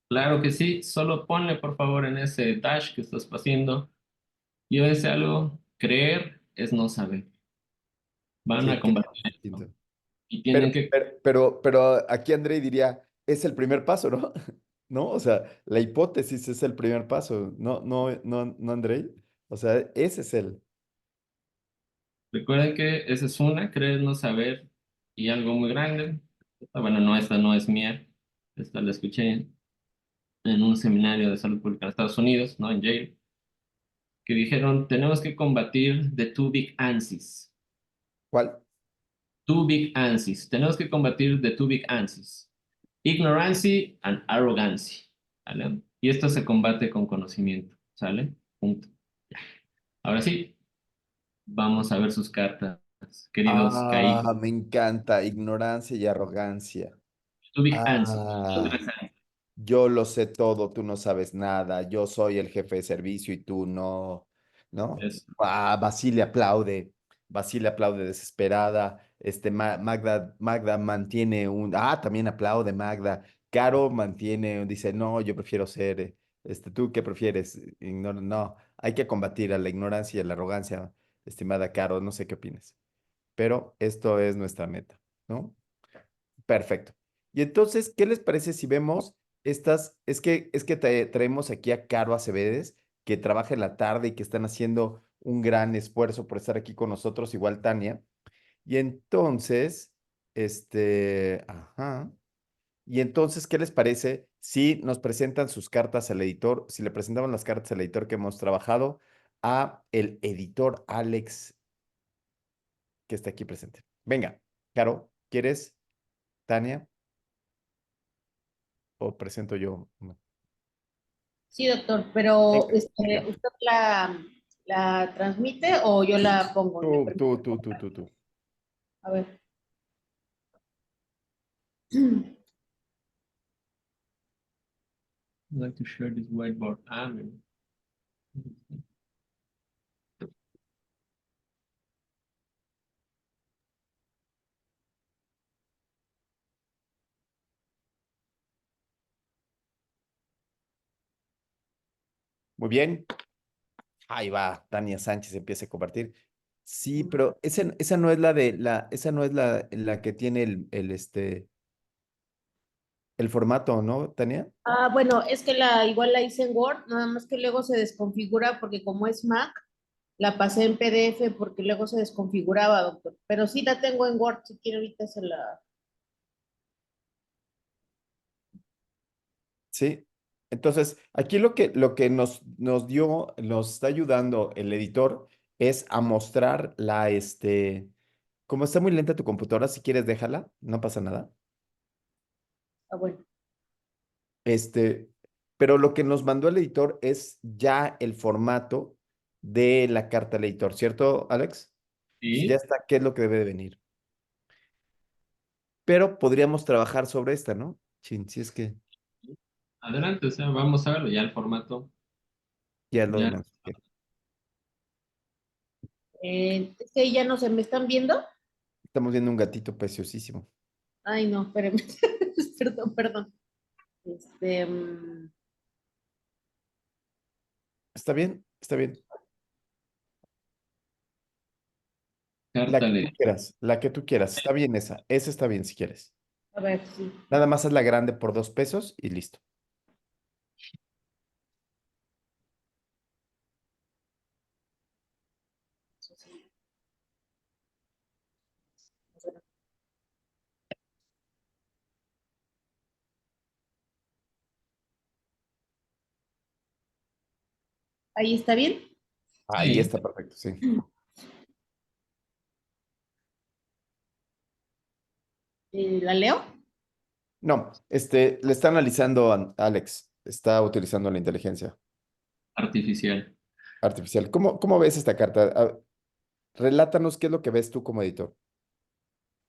Claro que sí, solo ponle por favor en ese dash que estás haciendo. Yo decía algo, creer es no saber. Van a Sí, que combatir es esto distinto. y tienen que, Pero aquí André diría, es el primer paso, ¿no? ¿No? O sea, la hipótesis es el primer paso, no, no, no, no, André. O sea, ese es el. recuerden que esa es una, creer es no saber y algo muy grande. Bueno, no, esta no es mía, esta la escuché en un seminario de salud pública en Estados Unidos, ¿no? En Yale, que dijeron, tenemos que combatir the two big ANSYs. ¿Cuál? Two big ANSYs. Tenemos que combatir the two big ANSYs. Ignorancy and arrogancy. ¿Vale? Y esto se combate con conocimiento. ¿Sale? Punto. Ya. Ahora sí, vamos a ver sus cartas, queridos Ah, caídos. me encanta, ignorancia y arrogancia. Two big ANSYs. Son Ah, tres ANSYs. yo lo sé todo, tú no sabes nada, yo soy el jefe de servicio y tú no, ¿no? Es- Ah, Basile aplaude desesperada, Magda mantiene también aplaude Magda, Caro mantiene, dice, no, yo prefiero ser, ¿tú qué prefieres? No, hay que combatir a la ignorancia y a la arrogancia, estimada Caro, no sé qué opinas, pero esto es nuestra meta, ¿no? Perfecto. Y entonces, ¿qué les parece si vemos estas? Es que traemos aquí a Caro Acevedes, que trabaja en la tarde y que están haciendo un gran esfuerzo por estar aquí con nosotros, igual Tania. Y entonces, ajá. Y entonces, ¿qué les parece si nos presentan sus cartas al editor, si le presentamos las cartas al editor que hemos trabajado a el editor Alex, que está aquí presente? Venga, Caro, ¿quieres, Tania? ¿O presento yo? No. Sí, doctor, pero Venga, venga. ¿usted la transmite o yo la pongo? ¿Me Tú, permite? tú, tú, tú, tú, tú. A ver. I'd like to share this whiteboard. Mira. Muy bien. Ahí va, Tania Sánchez empieza a compartir. Sí, pero esa no es esa no es la que tiene el formato, ¿no, Tania? Bueno, es que igual la hice en Word, nada más que luego se desconfigura porque como es Mac, la pasé en PDF porque luego se desconfiguraba, doctor. Pero sí la tengo en Word, si quiere ahorita se la... Sí. Entonces, aquí lo que nos está ayudando el editor es a mostrar como está muy lenta tu computadora, si quieres déjala, no pasa nada. Bueno. Este, pero lo que nos mandó el editor es ya el formato de la carta al editor, ¿cierto, Alex? Ya Sí, está, ¿qué es lo que debe de venir? Pero podríamos trabajar sobre esta, ¿no? Chin, si es que adelante, o sea, vamos a verlo. Ya el formato, ya lo ya. demás. Es que ya no se me están viendo. Estamos viendo un gatito preciosísimo. Ay, no, espérenme. Perdón, perdón. Este, ¿Está bien? Está bien. La Carta que tú de quieras, la que tú quieras. Está bien esa. Esa está bien si quieres. a ver, sí. Nada más es la grande por 2 pesos y listo. Ahí está bien. Ahí sí, está perfecto, sí. ¿La leo? No, le está analizando Alex. Está utilizando la inteligencia artificial. artificial. ¿Cómo ves esta carta? Relátanos qué es lo que ves tú como editor.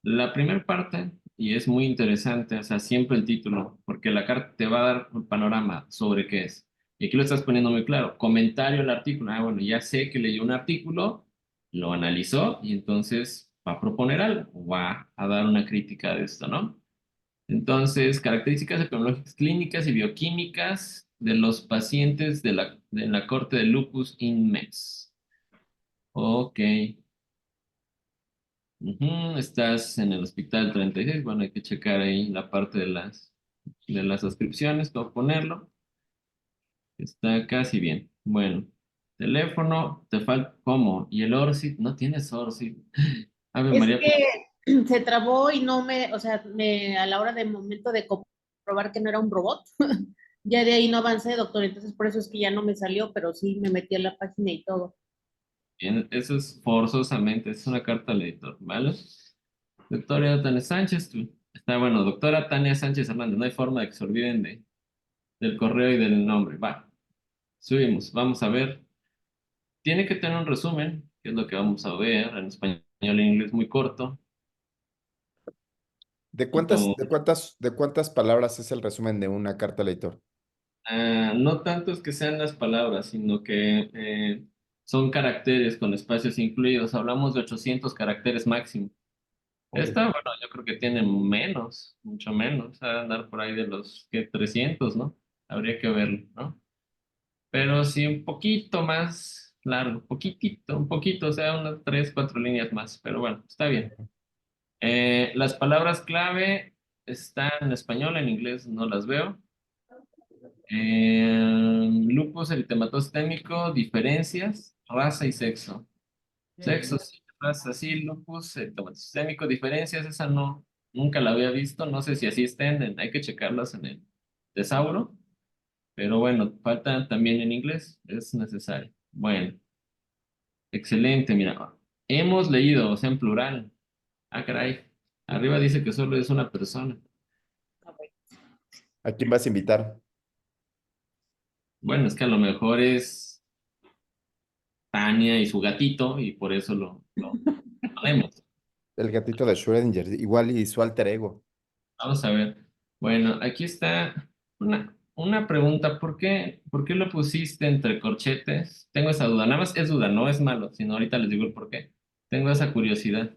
La primera parte, y es muy interesante, o sea, siempre el título, porque la carta te va a dar un panorama sobre qué es. Y aquí lo estás poniendo muy claro. Comentario al artículo. Bueno, ya sé que leyó un artículo, lo analizó y entonces va a proponer algo, va a dar una crítica de esto, ¿no? Entonces, características epidemiológicas clínicas y bioquímicas de los pacientes de la corte de lupus inmes. Ok. Ujú, estás en el hospital 36. Bueno, hay que checar ahí la parte de las suscripciones, cómo ponerlo. Está casi bien. Bueno, teléfono, te falta, ¿cómo? ¿Y el ORCID? No tienes ORCID. Ave Es María, que se trabó y no me, o sea, a la hora del momento de comprobar que no era un robot, ya de ahí no avancé, doctor. Entonces, por eso es que ya no me salió, pero sí me metí a la página y todo. bien, eso es forzosamente, es una carta al editor, ¿vale? Doctora Tania Sánchez, está bueno, doctora Tania Sánchez Hernández, no hay forma de que se olviden del correo y del nombre. Va, subimos, vamos a ver. Tiene que tener un resumen, que es lo que vamos a ver en español y en inglés muy corto. Poquito, De cuántas palabras es el resumen de una carta al editor? no tanto es que sean las palabras, sino que son caracteres con espacios incluidos. Hablamos de 800 caracteres máximo. Ok. Esta, bueno, yo creo que tiene menos, mucho menos, a andar por ahí de los que 300, ¿no? Habría que verlo, ¿no? Pero sí un poquito más largo, poquitito, un poquito, o sea, unas 3, 4 líneas más, pero bueno, está bien. Las palabras clave están en español, en inglés no las veo. Lupus eritematoso, diferencias, raza y sexo. Sexo, sí, raza, sí, lupus eritematoso, diferencias, esa no, nunca la había visto, no sé si así estén, hay que checarlas en el tesauro, pero bueno, falta también en inglés, es necesario. Bueno, excelente, mira, hemos leído, o sea, en plural. Ah, caray, arriba dice que solo es una persona. ¿A quién vas a invitar? Bueno, es que a lo mejor es Tania y su gatito y por eso lo ponemos. El gatito de Schrödinger, igual y su alter ego. Vamos a ver. Bueno, aquí está una pregunta. ¿Por qué lo pusiste entre corchetes? Tengo esa duda. Nada más es duda, no es malo, sino ahorita les digo el por qué. Tengo esa curiosidad.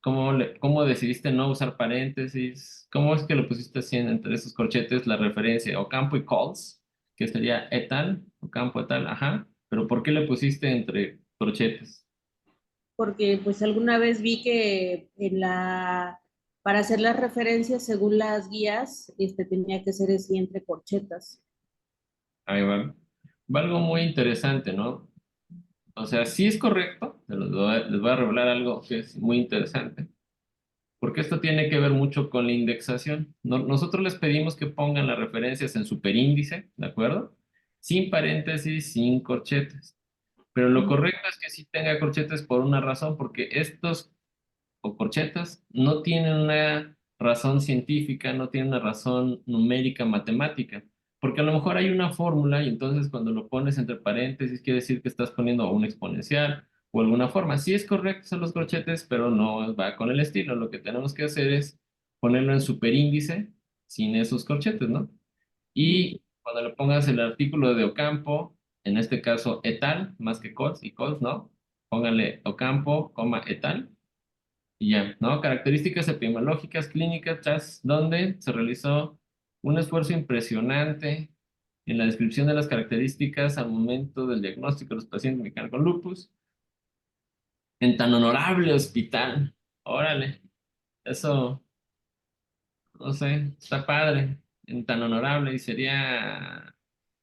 ¿Cómo decidiste no usar paréntesis? ¿Cómo es que lo pusiste así entre esos corchetes la referencia Ocampo y Coles, que sería etal, Ocampo etal, ajá? Pero ¿por qué le pusiste entre corchetes? Porque pues alguna vez vi que para hacer las referencias según las guías, tenía que ser así entre corchetas. Ahí va. Va algo muy interesante, ¿no? O sea, sí es correcto, les voy a revelar algo que es muy interesante, porque esto tiene que ver mucho con la indexación. Nosotros les pedimos que pongan las referencias en superíndice, ¿de acuerdo? Sin paréntesis, sin corchetes. Pero lo correcto es que sí tenga corchetes por una razón, porque estos o corchetas no tienen una razón científica, no tienen una razón numérica, matemática, porque a lo mejor hay una fórmula y entonces cuando lo pones entre paréntesis quiere decir que estás poniendo un exponencial o alguna forma. Sí es correcto son los corchetes, pero no va con el estilo. Lo que tenemos que hacer es ponerlo en superíndice sin esos corchetes, ¿no? Y cuando le pongas el artículo de Ocampo, en este caso etal, más que cos y cos, ¿no? Póngale Ocampo, coma etal y ya, ¿no? Características epidemiológicas clínicas tras donde se realizó un esfuerzo impresionante en la descripción de las características al momento del diagnóstico de los pacientes mexicanos con lupus en tan honorable hospital. Órale, eso, no sé, está padre, en tan honorable y sería,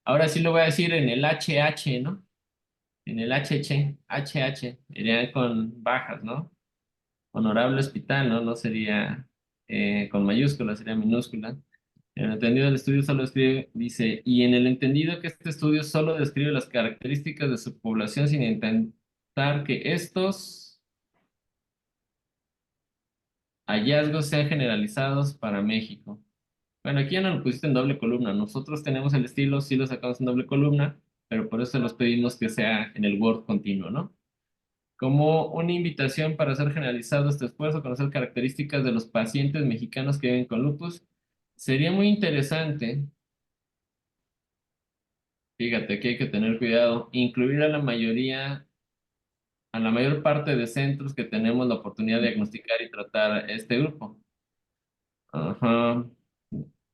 ahora sí lo voy a decir en el HH, ¿no? En el HH, iría con bajas, ¿no? Honorable hospital, ¿no? No sería con mayúsculas, sería minúscula. En el entendido del estudio solo describe, dice, y en el entendido que este estudio solo describe las características de su población sin intentar que estos hallazgos sean generalizados para México. Bueno, aquí ya no lo pusiste en doble columna. Nosotros tenemos el estilo, sí lo sacamos en doble columna, pero por eso los pedimos que sea en el Word continuo, ¿no? Como una invitación para hacer generalizado este esfuerzo, conocer características de los pacientes mexicanos que viven con lupus. Sería muy interesante, fíjate que hay que tener cuidado, incluir a la mayor parte de centros que tenemos la oportunidad de diagnosticar y tratar este grupo. Ajá.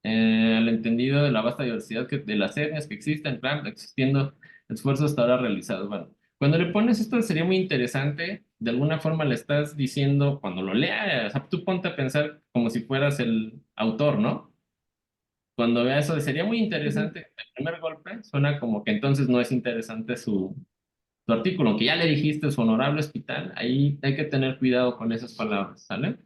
El entendido de la vasta diversidad de las etnias que existen, claro, existiendo esfuerzos hasta ahora realizados. Bueno, cuando le pones esto sería muy interesante, de alguna forma le estás diciendo, cuando lo leas, o sea, tú ponte a pensar como si fueras el autor, ¿no? Cuando vea eso, sería muy interesante, el primer golpe suena como que entonces no es interesante su artículo, aunque ya le dijiste su honorable hospital, ahí hay que tener cuidado con esas palabras, ¿sale?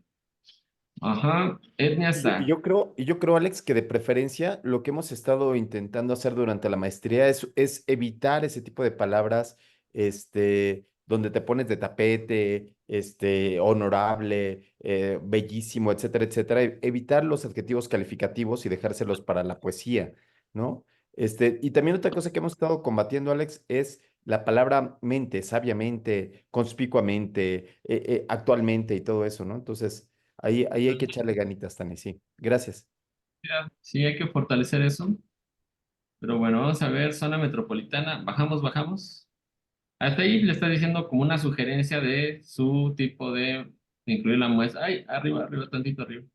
Ajá, etnia Y SA. yo creo, Alex, que de preferencia lo que hemos estado intentando hacer durante la maestría es evitar ese tipo de palabras, donde te pones de tapete, honorable, bellísimo, etcétera, etcétera. Evitar los adjetivos calificativos y dejárselos para la poesía, ¿no? Y también otra cosa que hemos estado combatiendo, Alex, es la palabra mente, sabiamente, conspicuamente, actualmente y todo eso, ¿no? Entonces... Ahí hay que echarle ganitas, Tani, sí. Gracias. Sí, hay que fortalecer eso. Pero bueno, vamos a ver, zona metropolitana. Bajamos, bajamos. Hasta ahí le está diciendo como una sugerencia de su tipo de incluir la muestra. Ay, arriba, arriba, tantito arriba.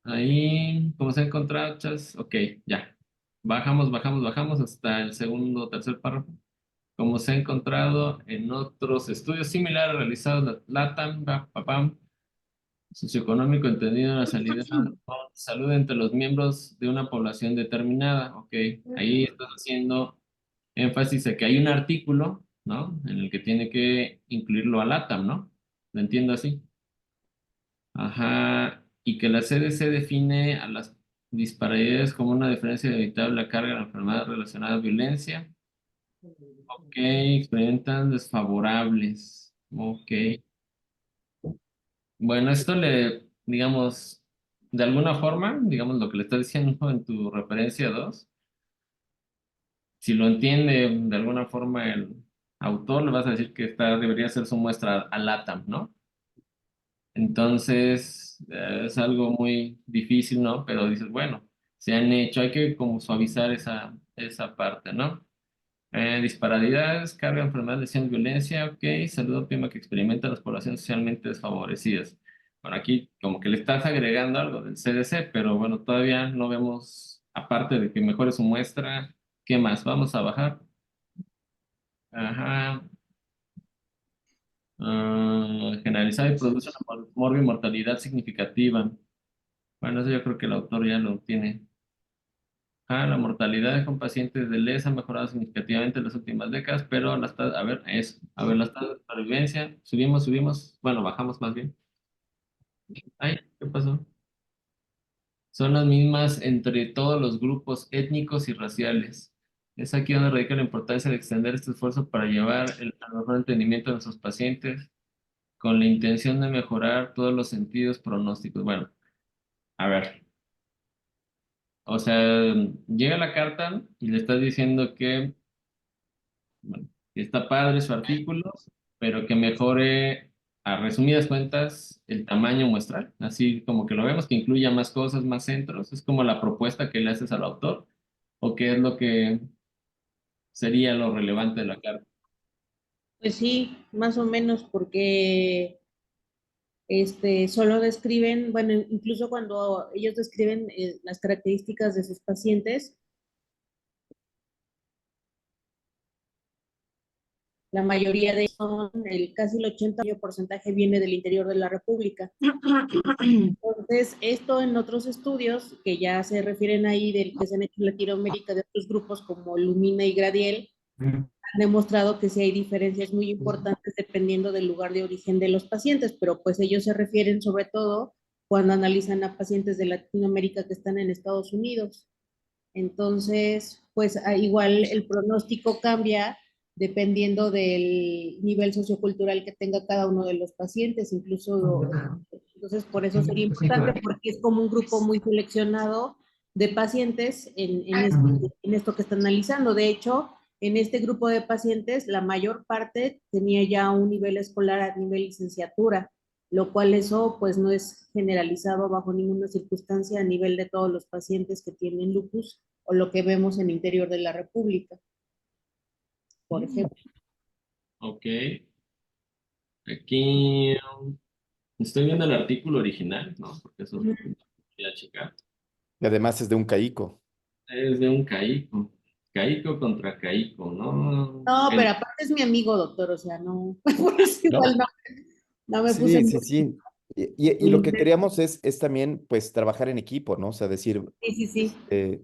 Ahí, como se ha encontrado, chas. Ok, ya. Bajamos, bajamos, bajamos hasta el segundo o tercer párrafo. Como se ha encontrado en otros estudios similares realizados en LATAM, papam, socioeconómico entendido en la salud entre los miembros de una población determinada. Ok, ahí estás haciendo énfasis a que hay un artículo, ¿no? En el que tiene que incluirlo al ATAM, ¿no? Lo entiendo así. Ajá, y que la CDC define a las disparidades como una diferencia evitable a carga de la enfermedad relacionada a violencia. Ok, experimentan desfavorables. Ok. Bueno, esto digamos, de alguna forma, digamos lo que le está diciendo en tu referencia 2 si lo entiende de alguna forma el autor, le vas a decir que debería ser su muestra al LATAM, ¿no? Entonces, es algo muy difícil, ¿no? Pero dices, bueno, se han hecho, hay que como suavizar esa parte, ¿no? Disparidades, carga, enfermedad, lesiones, violencia, ok, salud óptima que experimenta las poblaciones socialmente desfavorecidas. Bueno, aquí como que le estás agregando algo del CDC, pero bueno, todavía no vemos, aparte de que mejore su muestra, ¿qué más? Vamos a bajar. Ajá. Generalizada y produce una morbimortalidad significativa. Bueno, eso yo creo que el autor ya lo tiene. La mortalidad con pacientes de LES ha mejorado significativamente en las últimas décadas, pero a ver, las tasas de supervivencia, subimos, bueno, bajamos más bien. Ay, ¿qué pasó? Son las mismas entre todos los grupos étnicos y raciales. Es aquí donde radica la importancia de extender este esfuerzo para llevar al mejor entendimiento de nuestros pacientes con la intención de mejorar todos los sentidos pronósticos. Bueno, a ver, o sea, llega la carta y le estás diciendo que bueno, que está padre su artículo, pero que mejore, a resumidas cuentas, el tamaño muestral, así como que lo vemos, que incluya más cosas, más centros, es como la propuesta que le haces al autor, o qué es lo que sería lo relevante de la carta. Pues sí, más o menos, porque solo describen, bueno, incluso cuando ellos describen las características de sus pacientes, la mayoría de ellos son, casi el 80% viene del interior de la República. Entonces, esto en otros estudios que ya se refieren ahí del que se han hecho en Latinoamérica de otros grupos como Lumina y Gradiel, han demostrado que sí hay diferencias muy importantes dependiendo del lugar de origen de los pacientes, pero pues ellos se refieren sobre todo cuando analizan a pacientes de Latinoamérica que están en Estados Unidos. Entonces, pues igual el pronóstico cambia dependiendo del nivel sociocultural que tenga cada uno de los pacientes, incluso, entonces por eso sería importante, porque es como un grupo muy seleccionado de pacientes en esto que están analizando. De hecho, en este grupo de pacientes, la mayor parte tenía ya un nivel escolar a nivel licenciatura, lo cual eso pues no es generalizado bajo ninguna circunstancia a nivel de todos los pacientes que tienen lupus o lo que vemos en el interior de la República, por ejemplo. Ok, aquí estoy viendo el artículo original, ¿no? Porque eso Ujú. voy a checar. Y además es de un caico. Es de un caico. Caico contra caico, ¿no? No, Bueno, pero aparte es mi amigo, doctor, o sea, no, por eso igual ¿No? no me puse Sí, muy, sí, sí. Y muy lo que intensa. queríamos es también, pues, trabajar en equipo, ¿no? O sea, decir, Sí, sí, sí.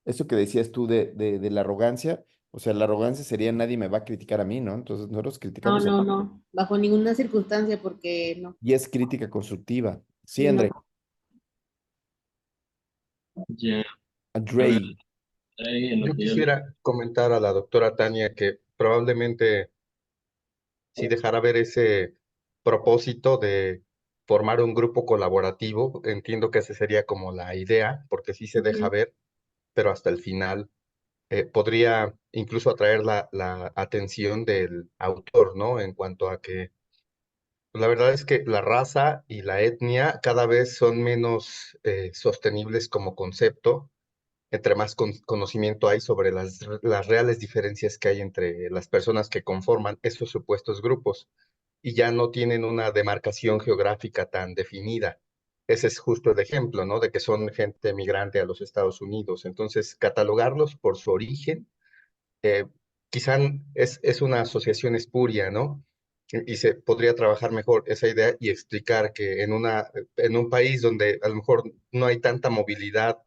eso que decías tú de la arrogancia, o sea, la arrogancia sería nadie me va a criticar a mí, ¿no? Entonces nosotros No, criticamos a no, ti. no, bajo ninguna circunstancia, porque no, Y es crítica constructiva. Sí, sí, no. André. ya, a ver, Andrei. ahí en lo Yo que yo le... quisiera comentar a la doctora Tania que probablemente sí dejará ver ese propósito de formar un grupo colaborativo. Entiendo que esa sería como la idea, porque sí se deja Ujú. ver, pero hasta el final podría incluso atraer la atención del autor, ¿no? En cuanto a que la verdad es que la raza y la etnia cada vez son menos sostenibles como concepto, entre más conocimiento hay sobre las reales diferencias que hay entre las personas que conforman esos supuestos grupos y ya no tienen una demarcación geográfica tan definida. Ese es justo el ejemplo, ¿no? De que son gente migrante a los Estados Unidos. Entonces, catalogarlos por su origen eh, quizá es una asociación espuria, ¿no? Y se podría trabajar mejor esa idea y explicar que en un país donde a lo mejor no hay tanta movilidad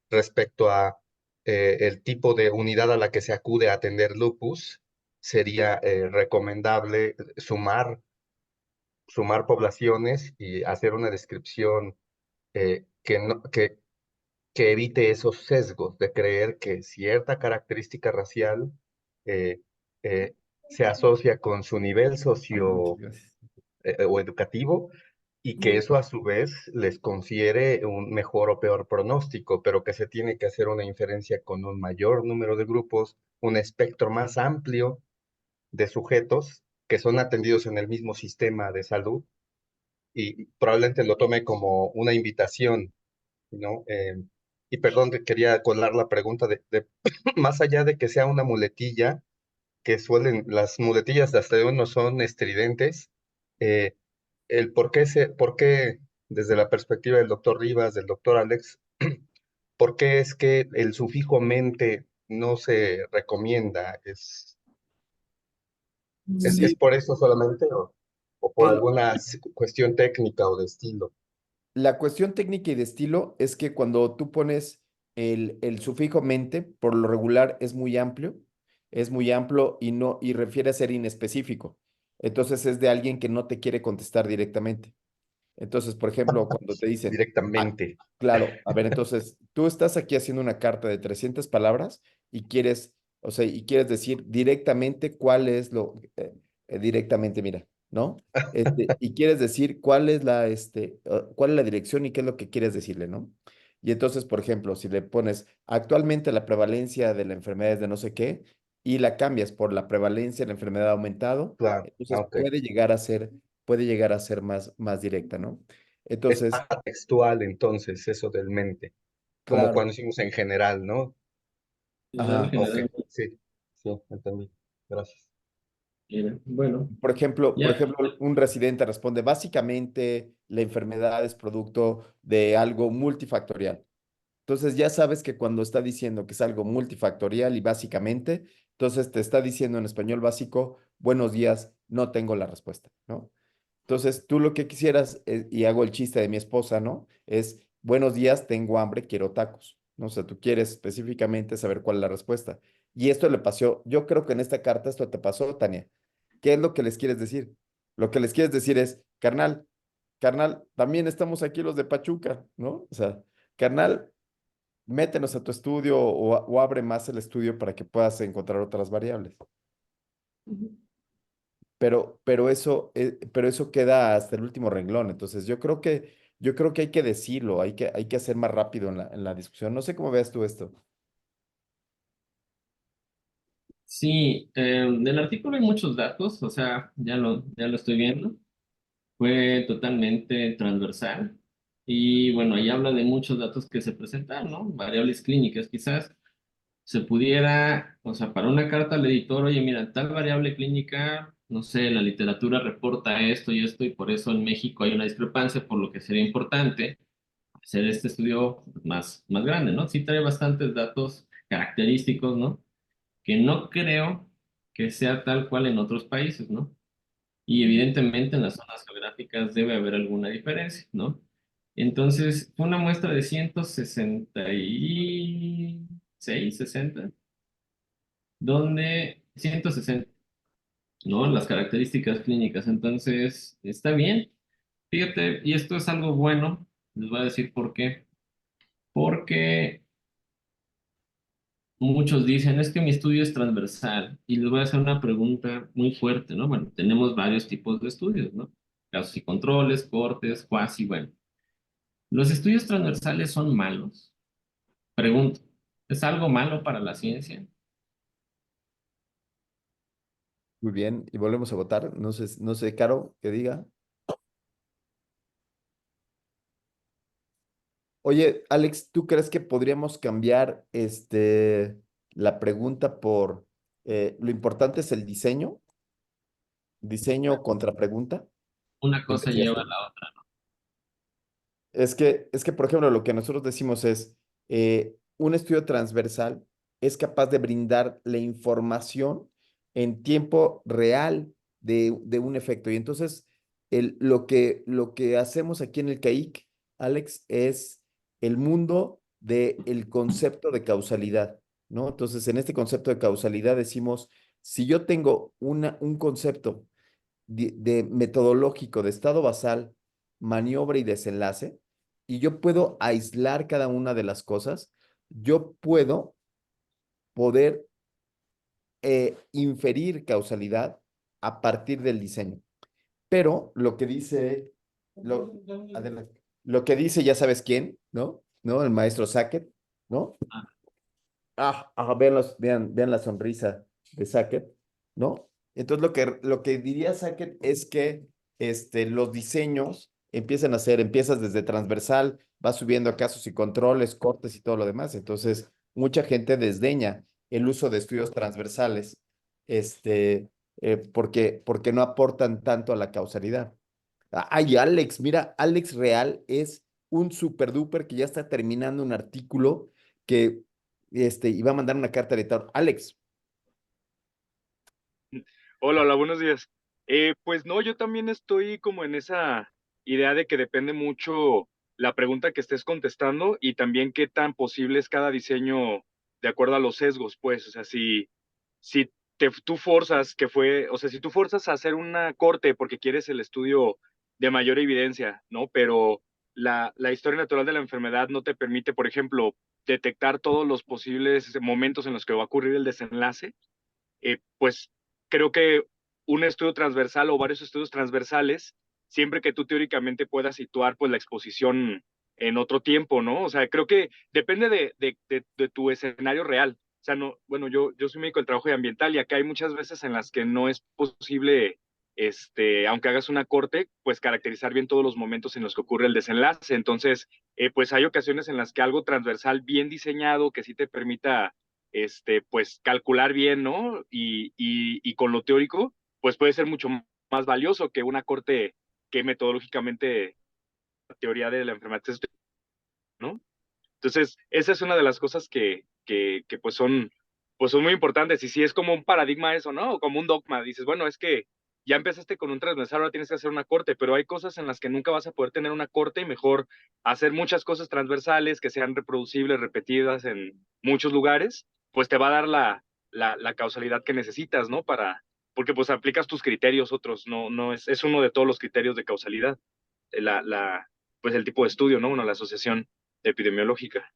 respecto a el tipo de unidad a la que se acude a atender lupus, sería recomendable sumar poblaciones y hacer una descripción que evite esos sesgos de creer que cierta característica racial eh, eh, se asocia con su nivel Muchas socio gracias. o educativo y que Ujú. eso a su vez les confiere un mejor o peor pronóstico, pero que se tiene que hacer una inferencia con un mayor número de grupos, un espectro más amplio de sujetos que son atendidos en el mismo sistema de salud y probablemente lo tome como una invitación, ¿no? Y perdón, quería colar la pregunta más allá de que sea una muletilla, que las muletillas de hasta uno son estridentes, eh, el por qué, desde la perspectiva del doctor Rivas, del doctor Alex, ¿por qué es que el sufijo mente no se recomienda? ¿Es Sí, por eso solamente o por el, alguna cuestión técnica o de estilo? la cuestión técnica y de estilo es que cuando tú pones el sufijo mente, por lo regular es muy amplio y no, y refiere a ser inespecífico. Entonces es de alguien que no te quiere contestar directamente. Entonces, por ejemplo, cuando te dicen, ah, Directamente. claro, a ver, entonces tú estás aquí haciendo una carta de 300 palabras y quieres, o sea, y quieres decir directamente cuál es directamente, mira, ¿no? Y quieres decir cuál es cuál es la dirección y qué es lo que quieres decirle, ¿no? Y entonces, por ejemplo, si le pones actualmente la prevalencia de la enfermedad es de no sé qué y la cambias por la prevalencia de la enfermedad ha aumentado, Claro, entonces ok. puede llegar a ser más directa, ¿no? Es Entonces, textual entonces eso del mente, como claro, cuando decimos en general, ¿no? General, ajá. Ok, general, sí, sí, entendí. Gracias. bueno, Por ya, ejemplo, un residente responde, básicamente la enfermedad es producto de algo multifactorial. Entonces ya sabes que cuando está diciendo que es algo multifactorial y básicamente, entonces te está diciendo en español básico, buenos días, no tengo la respuesta, ¿no? Entonces tú lo que quisieras, y hago el chiste de mi esposa, ¿no? Es, buenos días, tengo hambre, quiero tacos, ¿no? O sea, tú quieres específicamente saber cuál es la respuesta. Y esto le pasó, yo creo que en esta carta esto te pasó, Tania. ¿Qué es lo que les quieres decir? Lo que les quieres decir es, carnal, también estamos aquí los de Pachuca, ¿no? O sea, carnal, métenos a tu estudio o abre más el estudio para que puedas encontrar otras variables. Pero eso queda hasta el último renglón. Entonces, yo creo que hay que decirlo, hay que hacer más rápido en la discusión. No sé cómo veas tú esto. sí, del artículo hay muchos datos, o sea, ya lo estoy viendo. Fue totalmente transversal y bueno, ahí habla de muchos datos que se presentaron, ¿no? Variables clínicas, quizás se pudiera, o sea, para una carta al editor, oye, mira, tal variable clínica, no sé, la literatura reporta esto y esto y por eso en México hay una discrepancia, por lo que sería importante hacer este estudio más grande, ¿no? Sí trae bastantes datos característicos, ¿no? Que no creo que sea tal cual en otros países, ¿no? Y evidentemente en las zonas geográficas debe haber alguna diferencia, ¿no? Entonces, fue una muestra de 166, 60, donde 160, ¿no? Las características clínicas. Entonces, está bien. Fíjate, y esto es algo bueno, les voy a decir por qué. Porque muchos dicen, es que mi estudio es transversal. Y les voy a hacer una pregunta muy fuerte, ¿no? Bueno, tenemos varios tipos de estudios, ¿no? Casos y controles, cortes, cuasi, bueno. ¿Los estudios transversales son malos? Pregunto, ¿es algo malo para la ciencia? Muy bien, y volvemos a votar. No sé, Caro, que diga. Oye, Alex, ¿tú crees que podríamos cambiar la pregunta por lo importante es el diseño? Diseño contra pregunta. Una En cosa vez de lleva a esto. la otra. Por ejemplo, lo que nosotros decimos es, un estudio transversal es capaz de brindar la información en tiempo real de un efecto. Y entonces, lo que hacemos aquí en el CAIC, Alex, es el mundo del concepto de causalidad, ¿no? Entonces, en este concepto de causalidad decimos, si yo tengo un concepto de metodológico de estado basal, maniobra y desenlace, y yo puedo aislar cada una de las cosas, yo poder inferir causalidad a partir del diseño. Pero lo que dice, adelante, lo que dice ya sabes quién, ¿no? ¿No? El maestro Sackett, ¿no? Vean la sonrisa de Sackett, ¿no? Entonces lo que diría Sackett es que los diseños empiezas desde transversal, vas subiendo a casos y controles, cortes y todo lo demás. Entonces, mucha gente desdeña el uso de estudios transversales, porque no aportan tanto a la causalidad. Ay, Alex, mira, Alex Real es un super duper que ya está terminando un artículo que iba a mandar una carta de editor. Alex, Hola, hola, buenos días. Pues no, yo también estoy como en esa idea de que depende mucho la pregunta que estés contestando y también qué tan posible es cada diseño de acuerdo a los sesgos, pues, o sea, si tú forzas o sea, si tú forzas a hacer una corte porque quieres el estudio de mayor evidencia, ¿no? Pero la historia natural de la enfermedad no te permite, por ejemplo, detectar todos los posibles momentos en los que va a ocurrir el desenlace, pues creo que un estudio transversal o varios estudios transversales, siempre que tú teóricamente puedas situar pues la exposición en otro tiempo, ¿no? O sea, creo que depende de tu escenario real. O sea, no, bueno, yo soy médico del trabajo y ambiental y acá hay muchas veces en las que no es posible, aunque hagas una corte, pues caracterizar bien todos los momentos en los que ocurre el desenlace. Entonces, pues hay ocasiones en las que algo transversal bien diseñado que sí te permita pues calcular bien, ¿no? Y con lo teórico, pues puede ser mucho más valioso que una corte que metodológicamente la teoría de la enfermedad, ¿no? Entonces, esa es una de las cosas que pues son muy importantes. Y si es como un paradigma eso, ¿no? O como un dogma. Dices, bueno, es que ya empezaste con un transversal, ahora tienes que hacer una corte, pero hay cosas en las que nunca vas a poder tener una corte y mejor hacer muchas cosas transversales que sean reproducibles, repetidas en muchos lugares, pues te va a dar la causalidad que necesitas, ¿no? Porque pues aplicas tus criterios otros, no es uno de todos los criterios de causalidad, pues el tipo de estudio, ¿no? Bueno, la asociación epidemiológica.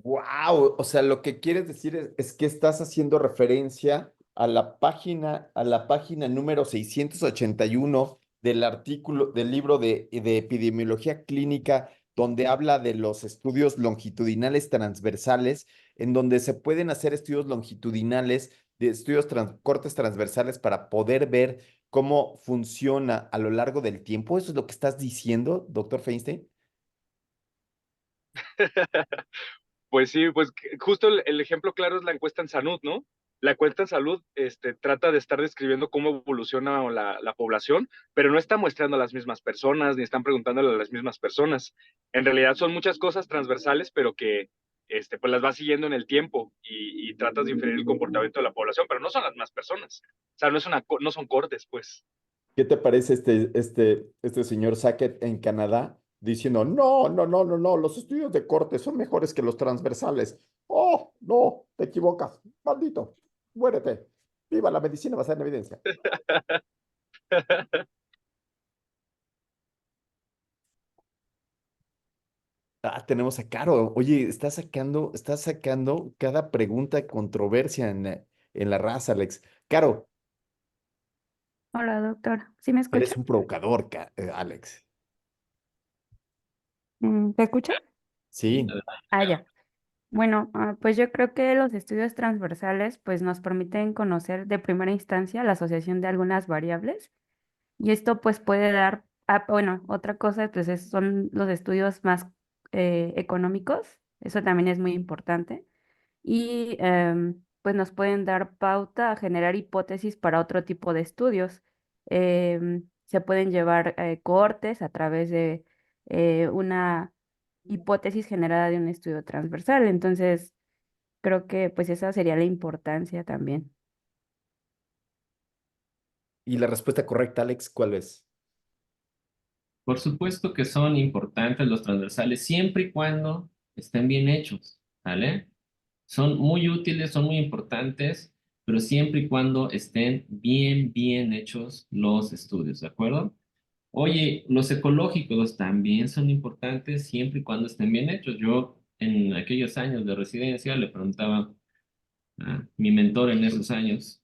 wow, o sea, lo que quieres decir es que estás haciendo referencia a la página número 681 del artículo, del libro de epidemiología clínica, donde habla de los estudios longitudinales transversales, en donde se pueden hacer estudios longitudinales, de estudios cortes transversales para poder ver cómo funciona a lo largo del tiempo. ¿Eso es lo que estás diciendo, doctor Feinstein? Pues sí, pues justo el ejemplo claro es la encuesta en salud, ¿no? La encuesta en salud trata de estar describiendo cómo evoluciona la población, pero no está mostrando a las mismas personas, ni están preguntándole a las mismas personas. En realidad son muchas cosas transversales, pero que pues las va siguiendo en el tiempo y tratas de inferir el comportamiento de la población, pero no son las mismas personas. O sea, no son cortes, pues. ¿Qué te parece este señor Sackett en Canadá diciendo, no, no, no, no, no, los estudios de corte son mejores que los transversales? Oh, no, te equivocas, maldito, muérete. Viva la medicina basada en evidencia. Tenemos a Caro. Oye, está sacando cada pregunta de controversia en la raza, Alex. Caro, Hola, doctor. ¿Sí me eres escucha? un provocador, Alex. ¿Te escucha? Sí. Ah, ya. Bueno, pues yo creo que los estudios transversales pues nos permiten conocer de primera instancia la asociación de algunas variables y esto pues puede dar, bueno, otra cosa pues son los estudios más económicos, eso también es muy importante y pues nos pueden dar pauta a generar hipótesis para otro tipo de estudios. Se pueden llevar cohortes a través de una hipótesis generada de un estudio transversal. Entonces, creo que pues esa sería la importancia también. Y la respuesta correcta, Alex, ¿cuál es? Por supuesto que son importantes los transversales siempre y cuando estén bien hechos, ¿vale? Son muy útiles, son muy importantes, pero siempre y cuando estén bien hechos los estudios, ¿de acuerdo? Oye, los ecológicos también son importantes siempre y cuando estén bien hechos. Yo en aquellos años de residencia le preguntaba a mi mentor en esos años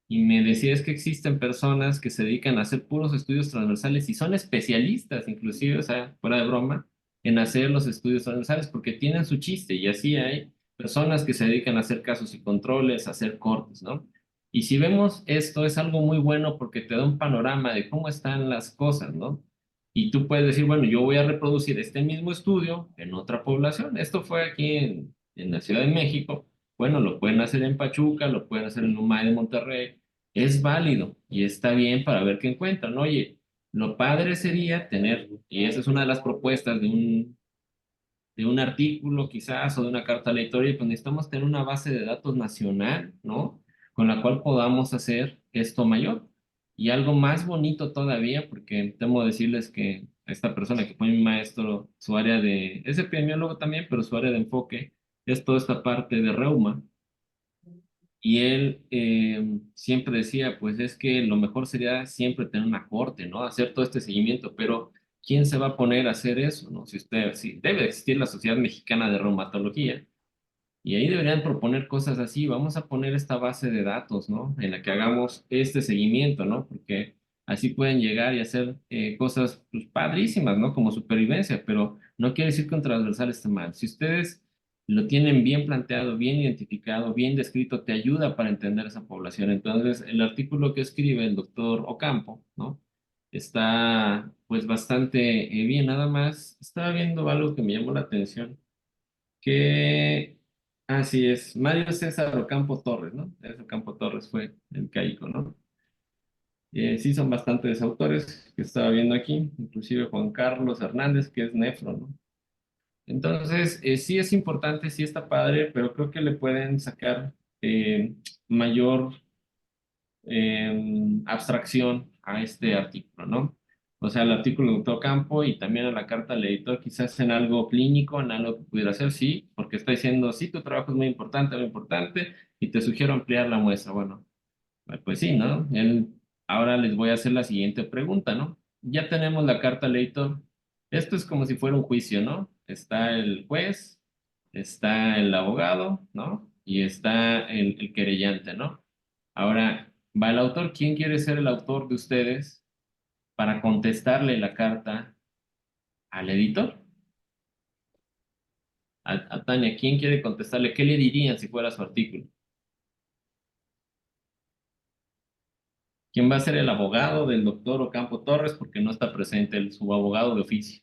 y me decía es que existen personas que se dedican a hacer puros estudios transversales y son especialistas inclusive, o sea, fuera de broma, en hacer los estudios transversales porque tienen su chiste y así hay personas que se dedican a hacer casos y controles, a hacer cortes, ¿no? Y si vemos esto es algo muy bueno porque te da un panorama de cómo están las cosas, ¿no? Y tú puedes decir, bueno, yo voy a reproducir este mismo estudio en otra población. Esto fue aquí en la Ciudad de México. Bueno, lo pueden hacer en Pachuca, lo pueden hacer en UMAE de Monterrey. Es válido y está bien para ver qué encuentran. Oye, lo padre sería tener, y esa es una de las propuestas de un artículo quizás o de una carta aleatoria, pues necesitamos tener una base de datos nacional, ¿no? Con la cual podamos hacer esto mayor. Y algo más bonito todavía, porque temo decirles que esta persona que fue mi maestro, su área es epidemiólogo también, pero su área de enfoque es toda esta parte de reuma. Y él siempre decía, pues es que lo mejor sería siempre tener una corte, ¿no? Hacer todo este seguimiento, pero ¿quién se va a poner a hacer eso, no? Si debe existir la Sociedad Mexicana de Reumatología, y ahí deberían proponer cosas así, vamos a poner esta base de datos, ¿no? En la que hagamos este seguimiento, ¿no? Porque así pueden llegar y hacer cosas pues, padrísimas, ¿no? Como supervivencia, pero no quiere decir que un transversal esté mal. Si ustedes lo tienen bien planteado, bien identificado, bien descrito, te ayuda para entender esa población. Entonces, el artículo que escribe el doctor Ocampo, ¿no? Está pues bastante bien, nada más. Estaba viendo algo que me llamó la atención que así es, Mario César Ocampo Torres, ¿no? Ese Ocampo Torres fue el caico, ¿no? Sí, son bastantes autores que estaba viendo aquí, inclusive Juan Carlos Hernández, que es nefro, ¿no? Entonces, sí es importante, sí está padre, pero creo que le pueden sacar mayor abstracción a este artículo, ¿no? O sea, el artículo del doctor Campo y también a la carta al editor, quizás en algo clínico, en algo que pudiera ser, sí, porque está diciendo, sí, tu trabajo es muy importante, y te sugiero ampliar la muestra. Bueno, pues sí, ¿no? Ahora les voy a hacer la siguiente pregunta, ¿no? Ya tenemos la carta al editor. Esto es como si fuera un juicio, ¿no? Está el juez, está el abogado, ¿no? Y está el querellante, ¿no? Ahora, va el autor. ¿Quién quiere ser el autor de ustedes para contestarle la carta al editor? A Tania, ¿quién quiere contestarle? ¿Qué le dirían si fuera su artículo? ¿Quién va a ser el abogado del doctor Ocampo Torres porque no está presente su abogado de oficio?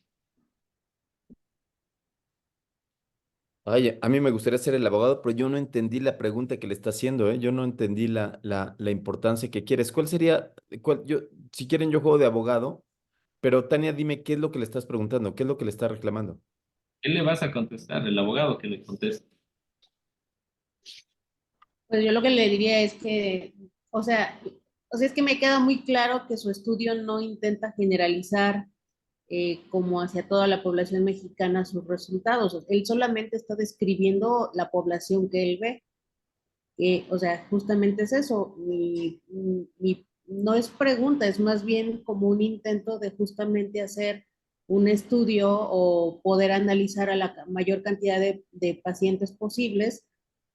Ay, a mí me gustaría ser el abogado, pero yo no entendí la pregunta que le está haciendo, ¿eh? Yo no entendí la importancia que quieres. ¿Cuál sería, si quieren, yo juego de abogado, pero Tania, dime qué es lo que le estás preguntando, qué es lo que le estás reclamando. ¿Qué le vas a contestar? El abogado que le conteste. Pues yo lo que le diría es que, o sea, es que me queda muy claro que su estudio no intenta generalizar como hacia toda la población mexicana sus resultados. Él solamente está describiendo la población que él ve. O sea, justamente es eso. No es pregunta, es más bien como un intento de justamente hacer un estudio o poder analizar a la mayor cantidad de pacientes posibles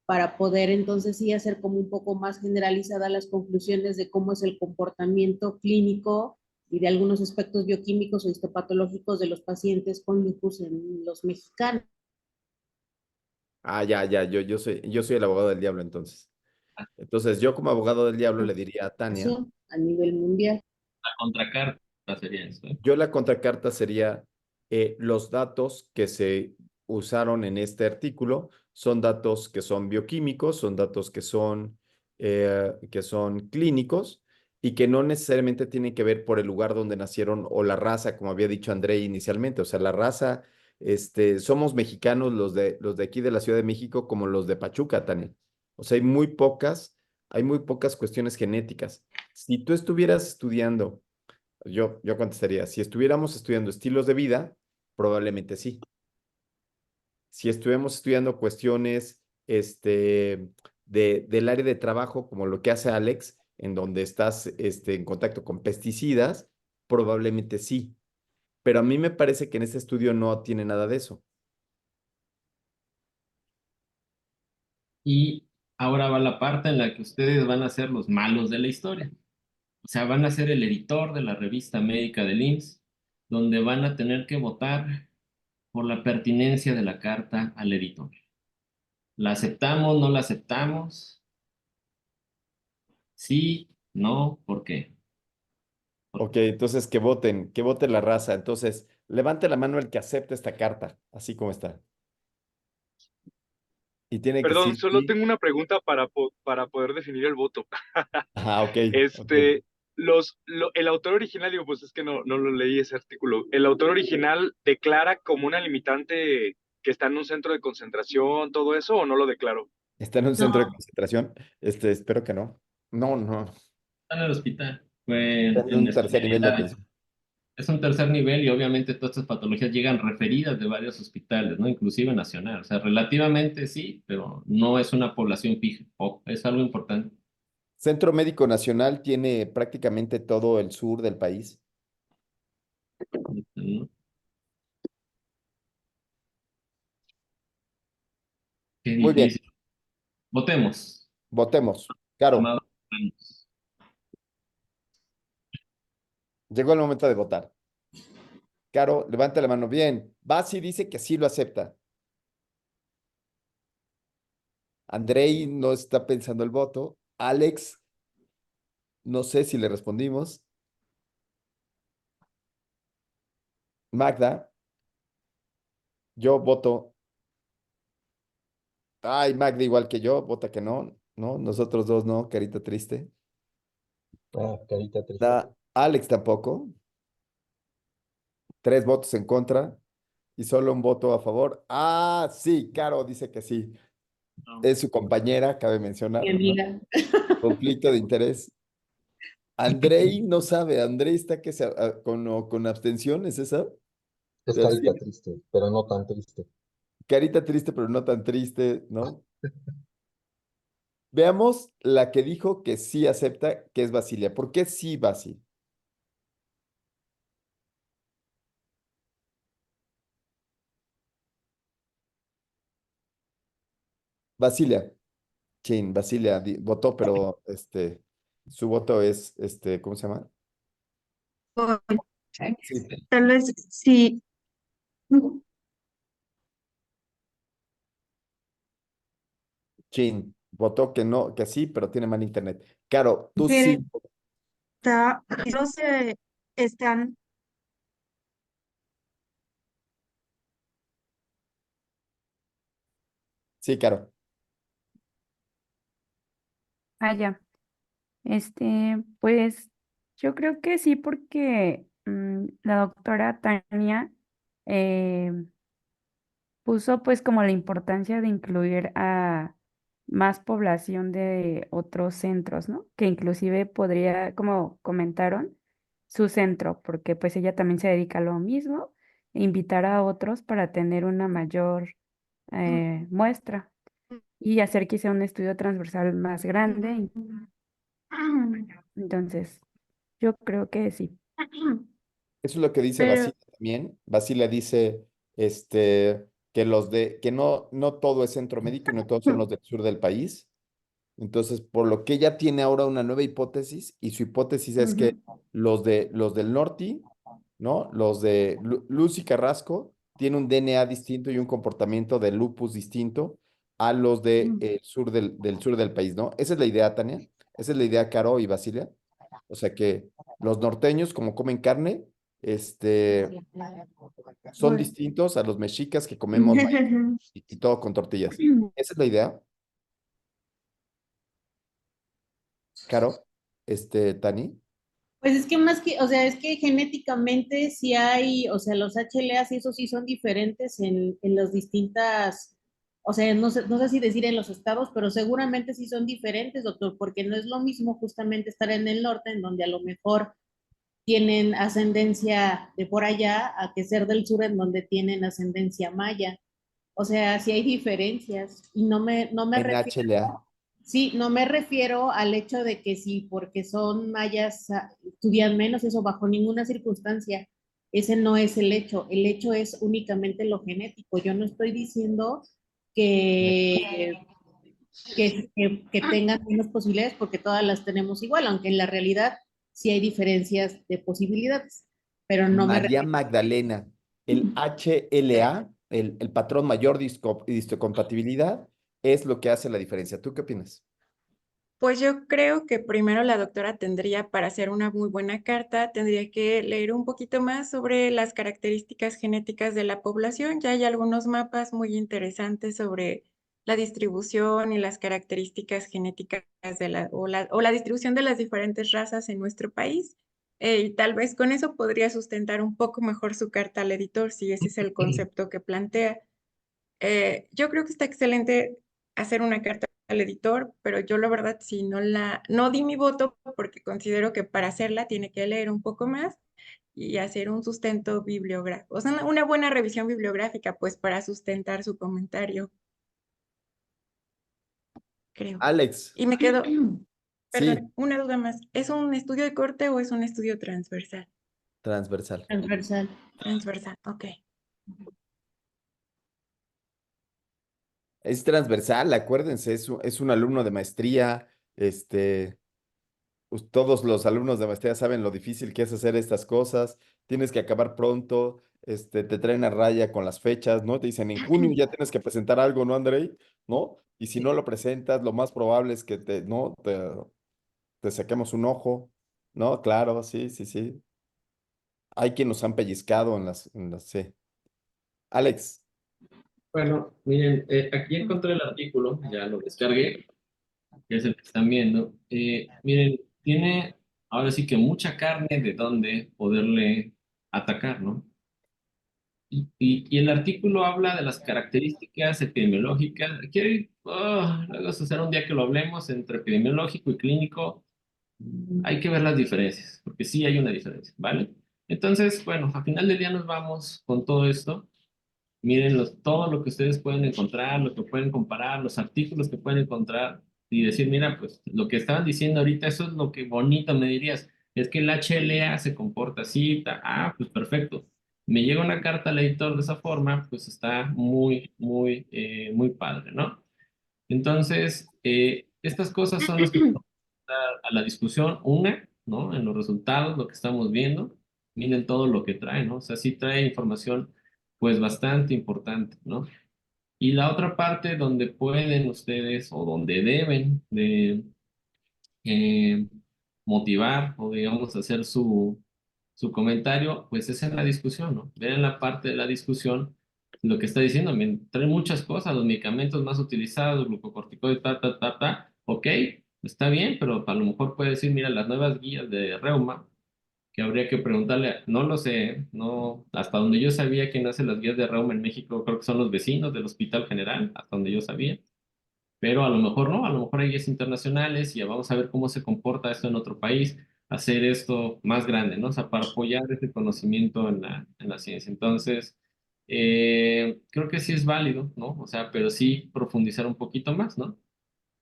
para poder entonces sí hacer como un poco más generalizada las conclusiones de cómo es el comportamiento clínico y de algunos aspectos bioquímicos o histopatológicos de los pacientes con lupus en los mexicanos. Ah, ya, yo soy el abogado del diablo entonces. Entonces, yo como abogado del diablo le diría a Tania, A nivel mundial. La contracarta sería esto. yo la contracarta sería los datos que se usaron en este artículo son datos que son bioquímicos, son datos que son clínicos y que no necesariamente tienen que ver por el lugar donde nacieron o la raza, como había dicho André inicialmente. O sea, la raza, somos mexicanos los de aquí de la Ciudad de México como los de Pachuca, Tania. O sea, hay muy pocas cuestiones genéticas. Si tú estuvieras estudiando yo contestaría, si estuviéramos estudiando estilos de vida, probablemente sí. Si estuviéramos estudiando cuestiones del área de trabajo, como lo que hace Alex, en donde estás en contacto con pesticidas, probablemente sí. Pero a mí me parece que en este estudio no tiene nada de eso. Y ahora va la parte en la que ustedes van a ser los malos de la historia. O sea, van a ser el editor de la revista médica del IMSS, donde van a tener que votar por la pertinencia de la carta al editor. ¿La aceptamos, no la aceptamos? Sí, no, ¿por qué? Ok, entonces que voten la raza. Entonces, levante la mano el que acepte esta carta, así como está. Y tiene que Perdón, decir solo sí. tengo una pregunta para poder definir el voto. Ajá, ok, ok. Este, el autor original, digo, pues es que no lo leí ese artículo. ¿El autor original declara como una limitante que está en un centro de concentración, todo eso, o no lo declaró? ¿Está en un centro de No, concentración? Espero que no. No, no. Está en el hospital. Fue Está en en un tercer nivel de especialidades. atención. Es un tercer nivel y obviamente todas estas patologías llegan referidas de varios hospitales, ¿no? Inclusive nacional. O sea, relativamente sí, pero no es una población fija. Es algo importante. Centro Médico Nacional tiene prácticamente todo el sur del país. ¿No? Qué Muy bien, difícil. Votemos. votemos. Caro, Amados hermanos. llegó el momento de votar. Caro, levanta la mano. Bien. Basi dice que sí lo acepta. Andrei no está pensando el voto. Alex, no sé si le respondimos. Magda, yo voto. Ay, Magda igual que yo, vota que no. No, nosotros dos no, carita triste. Ah, carita triste. Alex tampoco. 3 votos en contra y solo un voto a favor. Ah, sí, Caro dice que sí. No. Es su compañera, cabe mi mencionar, ¿no? amiga. Conflicto de interés. Andrei no sabe, Andrei está que con abstención, ¿es esa? Es Se carita abstiene. triste, pero no tan triste. Carita triste, pero no tan triste, ¿no? Veamos la que dijo que sí acepta, que es Basilia. ¿Por qué sí, Basi? Basilia. Chin, Basilia votó, pero su voto es, ¿cómo se llama? Sí, Tal vez sí. Chin, votó que no, que sí, pero tiene mal internet. Caro, tú Pero sí. no se están. Sí, Caro. Ah, ya. Pues yo creo que sí, porque la doctora Tania eh, puso pues como la importancia de incluir a más población de otros centros, ¿no? Que inclusive podría, como comentaron, su centro, porque pues ella también se dedica a lo mismo, e invitar a otros para tener una mayor muestra y hacer quizá un estudio transversal más grande. Entonces, yo creo que sí. Eso es lo que dice Pero Basilia también. Basilia dice, que no todo es centro médico y no todos son los del sur del país. Entonces, por lo que ella tiene ahora una nueva hipótesis, y su hipótesis es que los del norte, ¿no? Los de Luz y Carrasco tienen un DNA distinto y un comportamiento de lupus distinto a los del sur del país, ¿no? Esa es la idea, Tania. Esa es la idea, Caro y Basilia. O sea que los norteños, como comen carne, son bueno. distintos a los mexicas que comemos maíz y todo con tortillas. Esa es la idea, Caro, Tani. Pues es que más que, o sea, es que genéticamente sí hay, o sea, los HLAs y esos sí son diferentes en las distintas, o sea, no sé si decir en los estados, pero seguramente sí son diferentes, doctor, porque no es lo mismo justamente estar en el norte, en donde a lo mejor tienen ascendencia de por allá, a que ser del sur, en donde tienen ascendencia maya. O sea, sí hay diferencias y no me En refiero. HLA. Sí, no me refiero al hecho de que sí, porque son mayas, estudian menos, eso bajo ninguna circunstancia. Ese no es el hecho. El hecho es únicamente lo genético. Yo no estoy diciendo que, que tengan menos posibilidades porque todas las tenemos igual, aunque en la realidad sí hay diferencias de posibilidades. Pero no me María refiero. Magdalena, el HLA, el patrón mayor de histocompatibilidad, es lo que hace la diferencia. ¿Tú qué opinas? Pues yo creo que primero la doctora tendría, para hacer una muy buena carta, tendría que leer un poquito más sobre las características genéticas de la población. Ya hay algunos mapas muy interesantes sobre la distribución y las características genéticas o la distribución de las diferentes razas en nuestro país. Y tal vez con eso podría sustentar un poco mejor su carta al editor, si ese es el concepto que plantea. Yo creo que está excelente hacer una carta al editor, pero yo la verdad sí no di mi voto porque considero que para hacerla tiene que leer un poco más y hacer un sustento bibliográfico, o sea, una buena revisión bibliográfica, pues para sustentar su comentario, creo. Alex, Y me quedo, sí, perdón, una duda más. ¿Es un estudio de corte o es un estudio transversal? transversal. Transversal. Transversal, ok. Es transversal, acuérdense, es un alumno de maestría, todos los alumnos de maestría saben lo difícil que es hacer estas cosas, tienes que acabar pronto, te traen a raya con las fechas, ¿no? Te dicen, en junio ya tienes que presentar algo, ¿no, Andrei? ¿No? Y si no lo presentas, lo más probable es que ¿no? Te saquemos un ojo, ¿no? Claro, sí, sí, sí. Hay quien nos han pellizcado sí. Alex, Bueno, miren, aquí encontré el artículo, ya lo descargué, que es el que están viendo. Miren, tiene ahora sí que mucha carne de donde poderle atacar, ¿no? Y el artículo habla de las características epidemiológicas. Luego será un día que lo hablemos entre epidemiológico y clínico. Hay que ver las diferencias, porque sí hay una diferencia, ¿vale? Entonces, bueno, a final del día nos vamos con todo esto. Miren todo lo que ustedes pueden encontrar, lo que pueden comparar, los artículos que pueden encontrar y decir, mira, pues lo que estaban diciendo ahorita, eso es lo que bonito me dirías, es que el HLA se comporta así, pues perfecto. Me llega una carta al editor de esa forma, pues está muy, muy, muy padre, ¿no? Entonces, estas cosas son las que vamos a dar a la discusión, una, ¿no? En los resultados, lo que estamos viendo, miren todo lo que trae, ¿no? O sea, sí trae información, pues bastante importante, ¿no? Y la otra parte donde pueden ustedes o donde deben de eh, motivar o digamos hacer su comentario, pues es en la discusión, ¿no? Ver en la parte de la discusión lo que está diciendo, me trae muchas cosas, los medicamentos más utilizados, glucocorticoides, ok, está bien, pero a lo mejor puede decir, mira, las nuevas guías de reuma, que habría que preguntarle, no lo sé, no, hasta donde yo sabía quién hace las guías de reuma en México, creo que son los vecinos del Hospital General, hasta donde yo sabía. Pero a lo mejor no, a lo mejor hay guías internacionales y ya vamos a ver cómo se comporta esto en otro país, hacer esto más grande, ¿no? O sea, para apoyar ese conocimiento en la ciencia. Entonces, creo que sí es válido, ¿no? O sea, pero sí profundizar un poquito más, ¿no?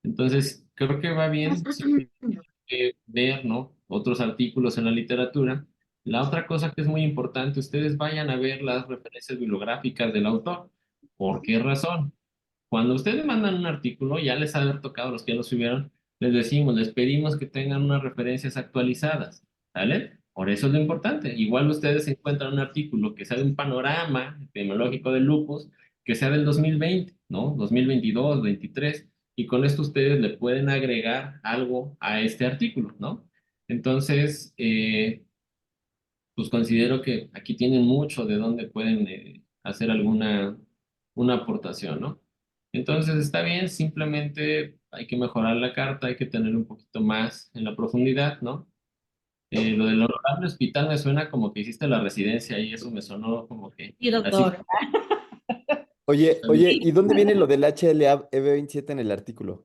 Entonces, creo que va bien sí, ver, ¿no? Otros artículos en la literatura. La otra cosa que es muy importante, ustedes vayan a ver las referencias bibliográficas del autor. ¿Por qué razón? Cuando ustedes mandan un artículo, ya les ha de haber tocado a los que ya lo subieron, les decimos, les pedimos que tengan unas referencias actualizadas, ¿vale? Por eso es lo importante. Igual ustedes encuentran un artículo que sea de un panorama epidemiológico del lupus, que sea del 2020, ¿no? 2022, 23, y con esto ustedes le pueden agregar algo a este artículo, ¿no? Entonces, pues considero que aquí tienen mucho de donde pueden hacer alguna una aportación, ¿no? Entonces está bien, simplemente hay que mejorar la carta, hay que tener un poquito más en la profundidad, ¿no? Lo del honorable hospital me suena como que hiciste la residencia y eso me sonó como que Sí, así. doctor. oye, ¿y dónde viene lo del HLA-EB27 en el artículo?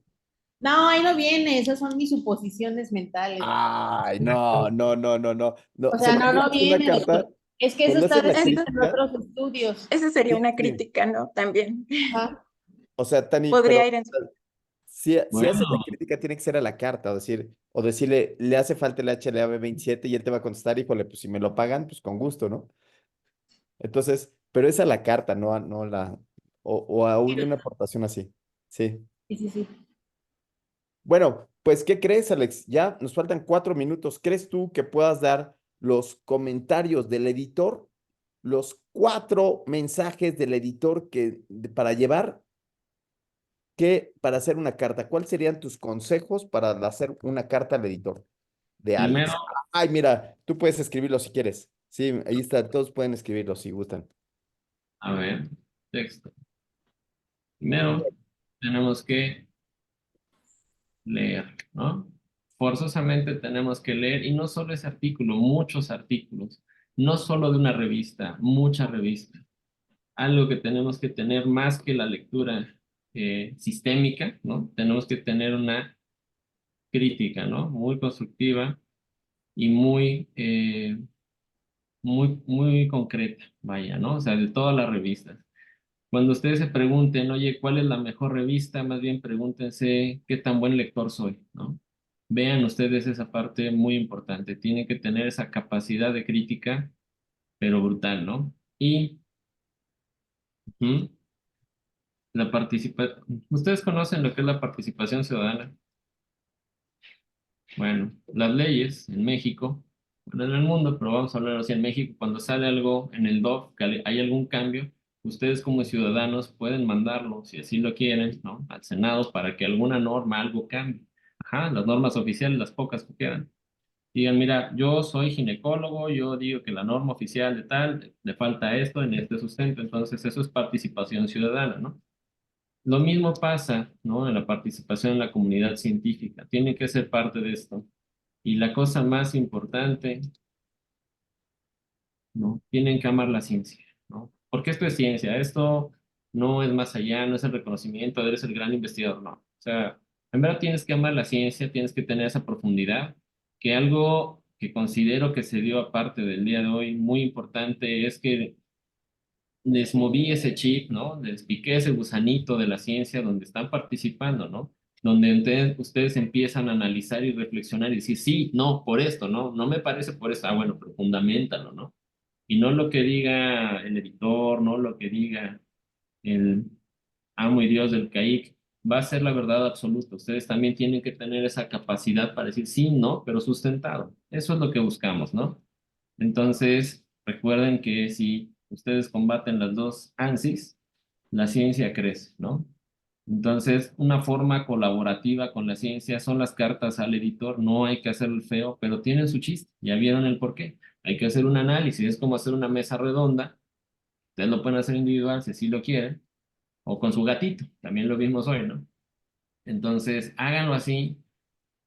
No, ahí no viene, esas son mis suposiciones mentales. Ay, no, no, no, no, no, no. O O sea, sea, no, cuando no haces una viene, carta, doctor. Es que eso cuando está haces la Esto, descrito en crítica, otros estudios. esa sería sí, una sí. crítica, ¿no? También Ajá. O sea, Tani, podría pero ir en su... si Bueno, haces la crítica, tiene que ser a la carta, o decirle, le hace falta el HLA-B27 y él te va a contestar, híjole, pues si me lo pagan, pues con gusto, ¿no? Entonces, pero es a la carta, no o a Sí, una doctor. aportación así. Sí. Sí, sí, sí. Bueno, pues, ¿qué crees, Alex? Ya nos faltan 4 minutos. ¿Crees tú que puedas dar los comentarios del editor, los 4 mensajes del editor para llevar para hacer una carta, ¿cuáles serían tus consejos para hacer una carta al editor de Primero, Alex? Ay, mira, tú puedes escribirlo si quieres. Sí, ahí está, todos pueden escribirlo si gustan. a ver, texto. Primero, tenemos que leer, ¿no? Forzosamente tenemos que leer, y no solo ese artículo, muchos artículos, no solo de una revista, muchas revistas. Algo que tenemos que tener más que la lectura sistémica, ¿no? Tenemos que tener una crítica, ¿no? Muy constructiva y muy concreta, vaya, ¿no? O sea, de todas las revistas. Cuando ustedes se pregunten, oye, ¿cuál es la mejor revista? Más bien pregúntense qué tan buen lector soy, ¿no? Vean ustedes esa parte muy importante. Tienen que tener esa capacidad de crítica, pero brutal, ¿no? Y ujú, la participación. ¿Ustedes conocen lo que es la participación ciudadana? Bueno, las leyes en México, bueno, en el mundo, pero vamos a hablar así en México, cuando sale algo en el DOF, que hay algún cambio, ustedes como ciudadanos pueden mandarlo, si así lo quieren, ¿no? Al Senado para que alguna norma, algo cambie. Ajá, las normas oficiales, las pocas que quedan. Digan, mira, yo soy ginecólogo, yo digo que la norma oficial de tal, le falta esto en este sustento, entonces eso es participación ciudadana, ¿no? Lo mismo pasa, ¿no? En la participación en la comunidad científica. Tiene que ser parte de esto. Y la cosa más importante, ¿no? Tienen que amar la ciencia, ¿no? Porque esto es ciencia, esto no es más allá, no es el reconocimiento, eres el gran investigador, no. O sea, en verdad tienes que amar la ciencia, tienes que tener esa profundidad, que algo que considero que se dio aparte del día de hoy muy importante es que les moví ese chip, ¿no? Les piqué ese gusanito de la ciencia donde están participando, ¿no? Donde ustedes empiezan a analizar y reflexionar y decir, sí, no, por esto, ¿no? No me parece por esto. Ah, bueno, pero fundamentalo, ¿no? Y no lo que diga el editor, no lo que diga el amo y Dios del CAIC, va a ser la verdad absoluta. Ustedes también tienen que tener esa capacidad para decir sí, no, pero sustentado. Eso es lo que buscamos, ¿no? Entonces, recuerden que si ustedes combaten las dos ANSIs, la ciencia crece, ¿no? Entonces, una forma colaborativa con la ciencia son las cartas al editor. No hay que hacer el feo, pero tienen su chiste. Ya vieron el por qué. Hay que hacer un análisis. Es como hacer una mesa redonda. Ustedes lo pueden hacer individual si así lo quieren, o con su gatito. También lo vimos hoy, ¿no? Entonces, háganlo así,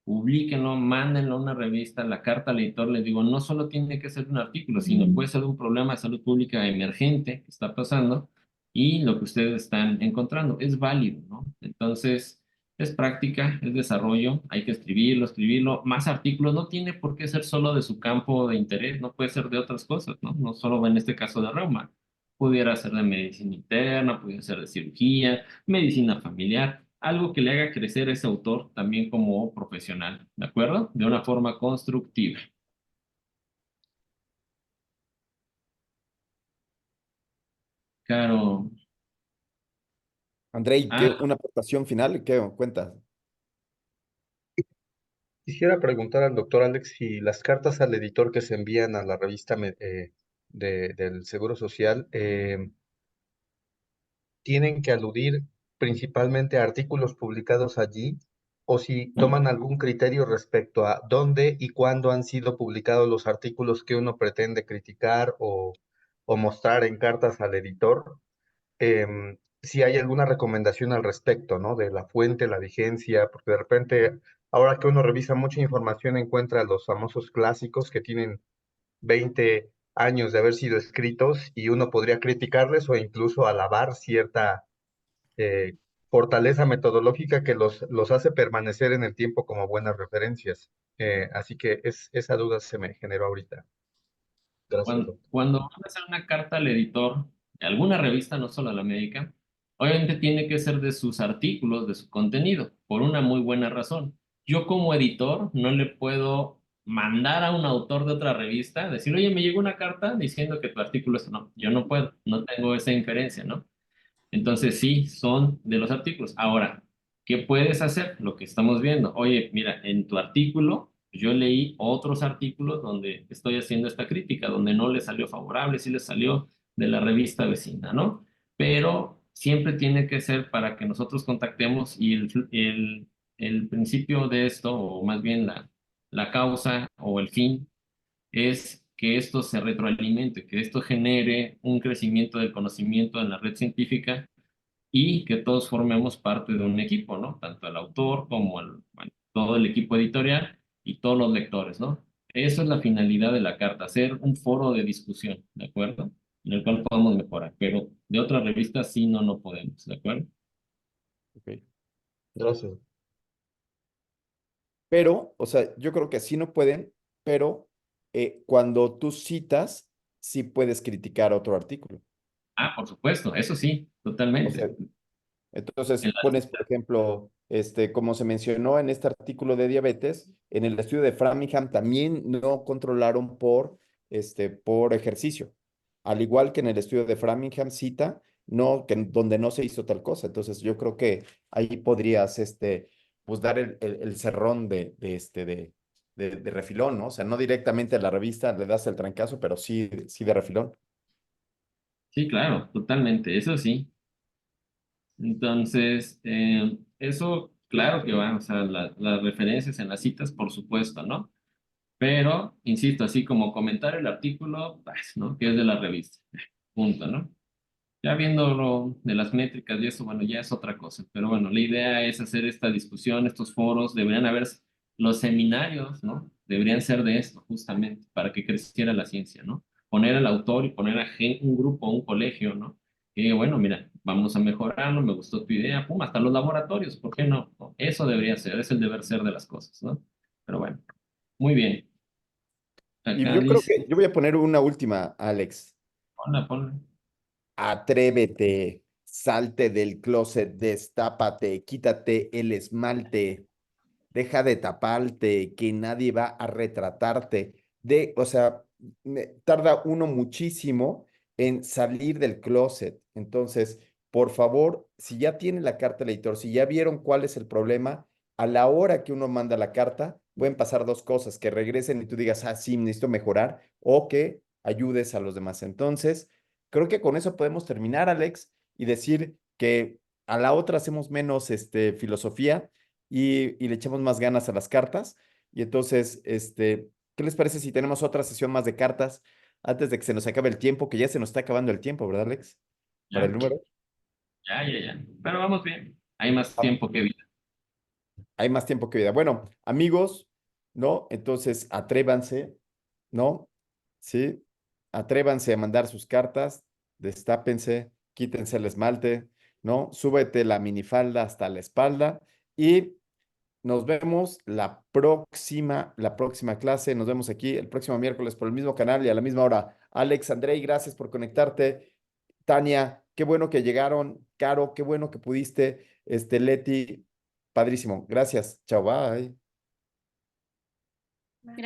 publíquenlo, mándenlo a una revista, la carta al editor, les digo, no solo tiene que ser un artículo, sino puede ser un problema de salud pública emergente que está pasando y lo que ustedes están encontrando es válido, ¿no? Entonces, es práctica, es desarrollo, hay que escribirlo, más artículos, no tiene por qué ser solo de su campo de interés, no puede ser de otras cosas, ¿no? No solo en este caso de reuma, pudiera ser de medicina interna, pudiera ser de cirugía, medicina familiar, algo que le haga crecer a ese autor también como profesional, ¿de acuerdo? De una forma constructiva. Claro. Andrei, Ah, ¿una aportación final? ¿Qué cuentas? Quisiera preguntar al doctor Alex si las cartas al editor que se envían a la revista del Seguro Social tienen que aludir principalmente a artículos publicados allí o si toman algún criterio respecto a dónde y cuándo han sido publicados los artículos que uno pretende criticar o mostrar en cartas al editor. Si hay alguna recomendación al respecto, ¿no? De la fuente, la vigencia, porque de repente, ahora que uno revisa mucha información, encuentra los famosos clásicos que tienen 20 años de haber sido escritos y uno podría criticarles o incluso alabar cierta eh, fortaleza metodológica que los hace permanecer en el tiempo como buenas referencias. Así que esa duda se me generó ahorita. Gracias, doctor. cuando van a hacer una carta al editor de alguna revista, no solo a la médica, obviamente tiene que ser de sus artículos, de su contenido, por una muy buena razón. Yo como editor no le puedo mandar a un autor de otra revista, decir, oye, me llegó una carta diciendo que tu artículo es... No, yo no puedo, no tengo esa inferencia, ¿no? Entonces sí, son de los artículos. Ahora, ¿qué puedes hacer? Lo que estamos viendo. Oye, mira, en tu artículo, yo leí otros artículos donde estoy haciendo esta crítica, donde no le salió favorable, sí le salió de la revista vecina, ¿no? Pero siempre tiene que ser para que nosotros contactemos y el principio de esto, o más bien la causa o el fin, es que esto se retroalimente, que esto genere un crecimiento del conocimiento en la red científica y que todos formemos parte de un equipo, ¿no? Tanto el autor como bueno, todo el equipo editorial y todos los lectores, ¿no? Eso es la finalidad de la carta, hacer un foro de discusión, ¿de acuerdo? En el cual podemos mejorar, pero de otras revistas sí no podemos, ¿de acuerdo? Ok. Gracias. Pero, o sea, yo creo que sí no pueden, pero cuando tú citas, sí puedes criticar otro artículo. Ah, por supuesto, eso sí, O sea, totalmente. entonces En pones, por ejemplo, como se mencionó en este artículo de diabetes, en el estudio de Framingham también no controlaron por ejercicio. Al igual que en el estudio de Framingham cita, no, donde no se hizo tal cosa. Entonces yo creo que ahí podrías, pues dar el cerrón de refilón, ¿no? O sea, no directamente a la revista le das el trancazo, pero sí de refilón. Sí, claro, totalmente, eso sí. Entonces, eso, claro que va, o sea, las referencias en las citas, por supuesto, ¿no? Pero, insisto, así como comentar el artículo, pues, ¿no? Que es de la revista, punto, ¿no? Ya viéndolo de las métricas y eso, bueno, ya es otra cosa. Pero bueno, la idea es hacer esta discusión, estos foros, deberían haber los seminarios, ¿no? Deberían ser de esto, justamente, para que creciera la ciencia, ¿no? Poner al autor y poner a un grupo, un colegio, ¿no? Que bueno, mira, vamos a mejorarlo, me gustó tu idea, pum, hasta los laboratorios, ¿por qué no? ¿No? Eso debería ser, es el deber ser de las cosas, ¿no? Pero bueno, muy bien. Y Acá yo creo dice, que yo voy a poner una última, Alex. ponla, ponla. Atrévete, salte del closet, destápate, quítate el esmalte, deja de taparte, que nadie va a retratarte. O sea, tarda uno muchísimo en salir del closet. Entonces, por favor, si ya tiene la carta del editor, si ya vieron cuál es el problema, a la hora que uno manda la carta, pueden pasar dos cosas, que regresen y tú digas, ah, sí, necesito mejorar, o que ayudes a los demás. Entonces, creo que con eso podemos terminar, Alex, y decir que a la otra hacemos menos filosofía y le echamos más ganas a las cartas. Y entonces, ¿qué les parece si tenemos otra sesión más de cartas antes de que se nos acabe el tiempo? Que ya se nos está acabando el tiempo, ¿verdad, Alex? Para el Ya, número. ya. Pero vamos bien, hay más tiempo que vida. Hay más tiempo que vida. Bueno, amigos, ¿no? Entonces, atrévanse, ¿no? ¿Sí? Atrévanse a mandar sus cartas, destápense, quítense el esmalte, ¿no? Súbete la minifalda hasta la espalda y nos vemos la próxima clase. Nos vemos aquí el próximo miércoles por el mismo canal y a la misma hora. Alex, Andrei, gracias por conectarte. Tania, qué bueno que llegaron. Caro, qué bueno que pudiste. Leti, padrísimo. Gracias. Chao, bye. Gracias.